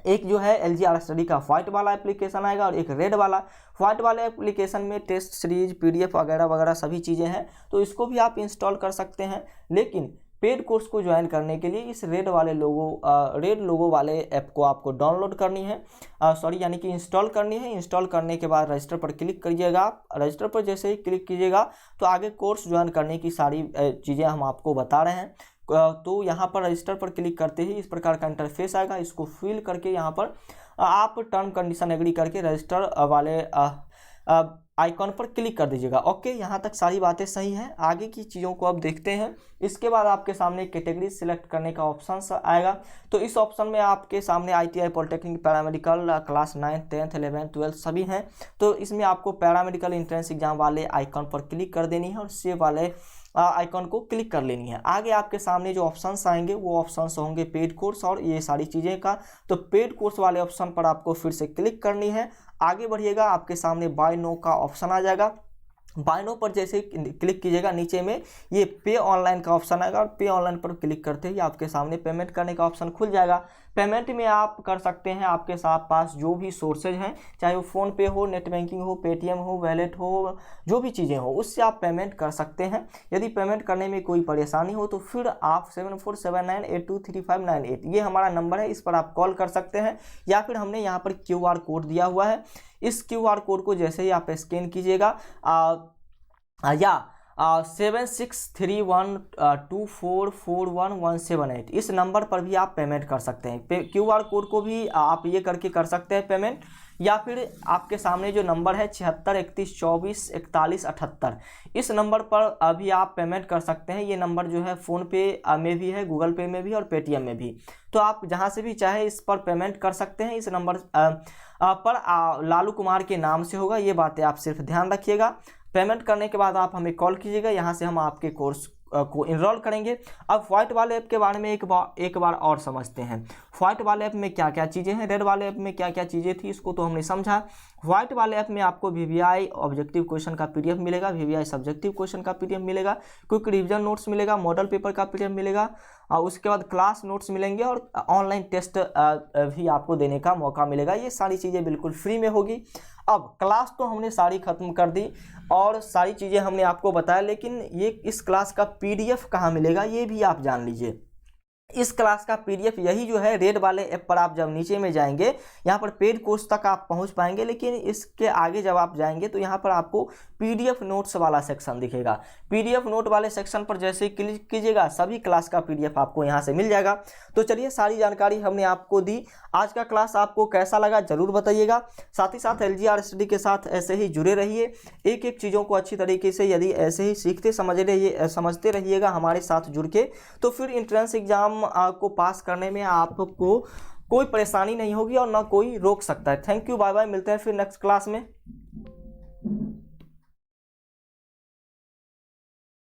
S1: एक जो है LGR स्टडी का व्हाइट वाला एप्लीकेशन आएगा और एक रेड वाला। व्हाइट वाले एप्लीकेशन में टेस्ट सीरीज, PDF वगैरह वगैरह सभी चीज़ें हैं, तो इसको भी आप इंस्टॉल कर सकते हैं। लेकिन पेड कोर्स को ज्वाइन करने के लिए इस रेड लोगो वाले ऐप को आपको डाउनलोड करनी है, यानी कि इंस्टॉल करनी है। इंस्टॉल करने के बाद रजिस्टर पर क्लिक करिएगा। आप रजिस्टर पर जैसे ही क्लिक कीजिएगा तो आगे कोर्स ज्वाइन करने की सारी चीज़ें हम आपको बता रहे हैं। तो यहाँ पर रजिस्टर पर क्लिक करते ही इस प्रकार का इंटरफेस आएगा। इसको फिल करके यहाँ पर आप टर्म कंडीशन एग्री करके रजिस्टर वाले आइकॉन पर क्लिक कर दीजिएगा। ओके, यहाँ तक सारी बातें सही हैं। आगे की चीज़ों को अब देखते हैं। इसके बाद आपके सामने कैटेगरी सिलेक्ट करने का ऑप्शन आएगा। तो इस ऑप्शन में आपके सामने ITI, polytechnic, paramedical, class 9, 10th, 11th, 12th सभी हैं। तो इसमें आपको पैरामेडिकल एंट्रेंस एग्जाम वाले आइकॉन पर क्लिक कर देनी है और सेव वाले आइकॉन को क्लिक कर लेनी है। आगे आपके सामने जो ऑप्शंस आएंगे वो ऑप्शंस होंगे पेड कोर्स और ये सारी चीज़ें का। तो पेड कोर्स वाले ऑप्शन पर आपको फिर से क्लिक करनी है। आगे बढ़िएगा, आपके सामने बाय नो का ऑप्शन आ जाएगा। बाय नो पर जैसे क्लिक कीजिएगा नीचे में ये पे ऑनलाइन का ऑप्शन आएगा और पे ऑनलाइन पर क्लिक करते ही आपके सामने पेमेंट करने का ऑप्शन खुल जाएगा। पेमेंट में आप कर सकते हैं आपके साथ पास जो भी सोर्सेज हैं, चाहे वो फ़ोन पे हो, नेट बैंकिंग हो, पेटीएम हो, वैलेट हो, जो भी चीज़ें हो उससे आप पेमेंट कर सकते हैं। यदि पेमेंट करने में कोई परेशानी हो तो फिर आप 7479823598 ये हमारा नंबर है, इस पर आप कॉल कर सकते हैं। या फिर हमने यहाँ पर QR कोड दिया हुआ है, इस QR कोड को जैसे ही आप स्कैन कीजिएगा 7631244117 इस नंबर पर भी आप पेमेंट कर सकते हैं। QR कोड को भी आप ये करके कर सकते हैं पेमेंट, या फिर आपके सामने जो नंबर है 7631244178 इस नंबर पर अभी आप पेमेंट कर सकते हैं। ये नंबर जो है फ़ोन पे में भी है, गूगल पे में भी और पेटीएम में भी। तो आप जहां से भी चाहे इस पर पेमेंट कर सकते हैं। इस नंबर पर लालू कुमार के नाम से होगा, ये बातें आप सिर्फ ध्यान रखिएगा। पेमेंट करने के बाद आप हमें कॉल कीजिएगा, यहाँ से हम आपके कोर्स को इनरोल करेंगे। अब व्हाइट वाले ऐप के बारे में एक बार और समझते हैं। व्हाइट वाले ऐप में क्या क्या चीज़ें हैं, रेड वाले ऐप में क्या क्या चीज़ें थी, इसको तो हमने समझा। व्हाइट वाले ऐप में आपको VVI ऑब्जेक्टिव क्वेश्चन का PDF मिलेगा, VVI सब्जेक्टिव क्वेश्चन का PDF मिलेगा, क्विक रिवीजन नोट्स मिलेगा, मॉडल पेपर का PDF मिलेगा, और उसके बाद क्लास नोट्स मिलेंगे और ऑनलाइन टेस्ट भी आपको देने का मौका मिलेगा। ये सारी चीज़ें बिल्कुल फ्री में होगी। अब क्लास तो हमने सारी ख़त्म कर दी और सारी चीज़ें हमने आपको बताया, लेकिन ये इस क्लास का PDF कहाँ मिलेगा ये भी आप जान लीजिए। इस क्लास का पीडीएफ यही जो है रेड वाले ऐप पर आप जब नीचे में जाएंगे यहाँ पर पेड कोर्स तक आप पहुंच पाएंगे, लेकिन इसके आगे जब आप जाएंगे तो यहाँ पर आपको पीडीएफ नोट्स वाला सेक्शन दिखेगा। पीडीएफ नोट वाले सेक्शन पर जैसे ही क्लिक कीजिएगा सभी क्लास का पीडीएफ आपको यहाँ से मिल जाएगा। तो चलिए सारी जानकारी हमने आपको दी। आज का क्लास आपको कैसा लगा जरूर बताइएगा। साथ ही साथ एलजीआर स्टडी के साथ ऐसे ही जुड़े रहिए। एक एक चीज़ों को अच्छी तरीके से यदि ऐसे ही सीखते समझते रहिएगा हमारे साथ जुड़ के, तो फिर इंट्रेंस एग्जाम को पास करने में आपको कोई परेशानी नहीं होगी और ना कोई रोक सकता है। थैंक यू, बाय बाय, मिलते हैं फिर नेक्स्ट क्लास में।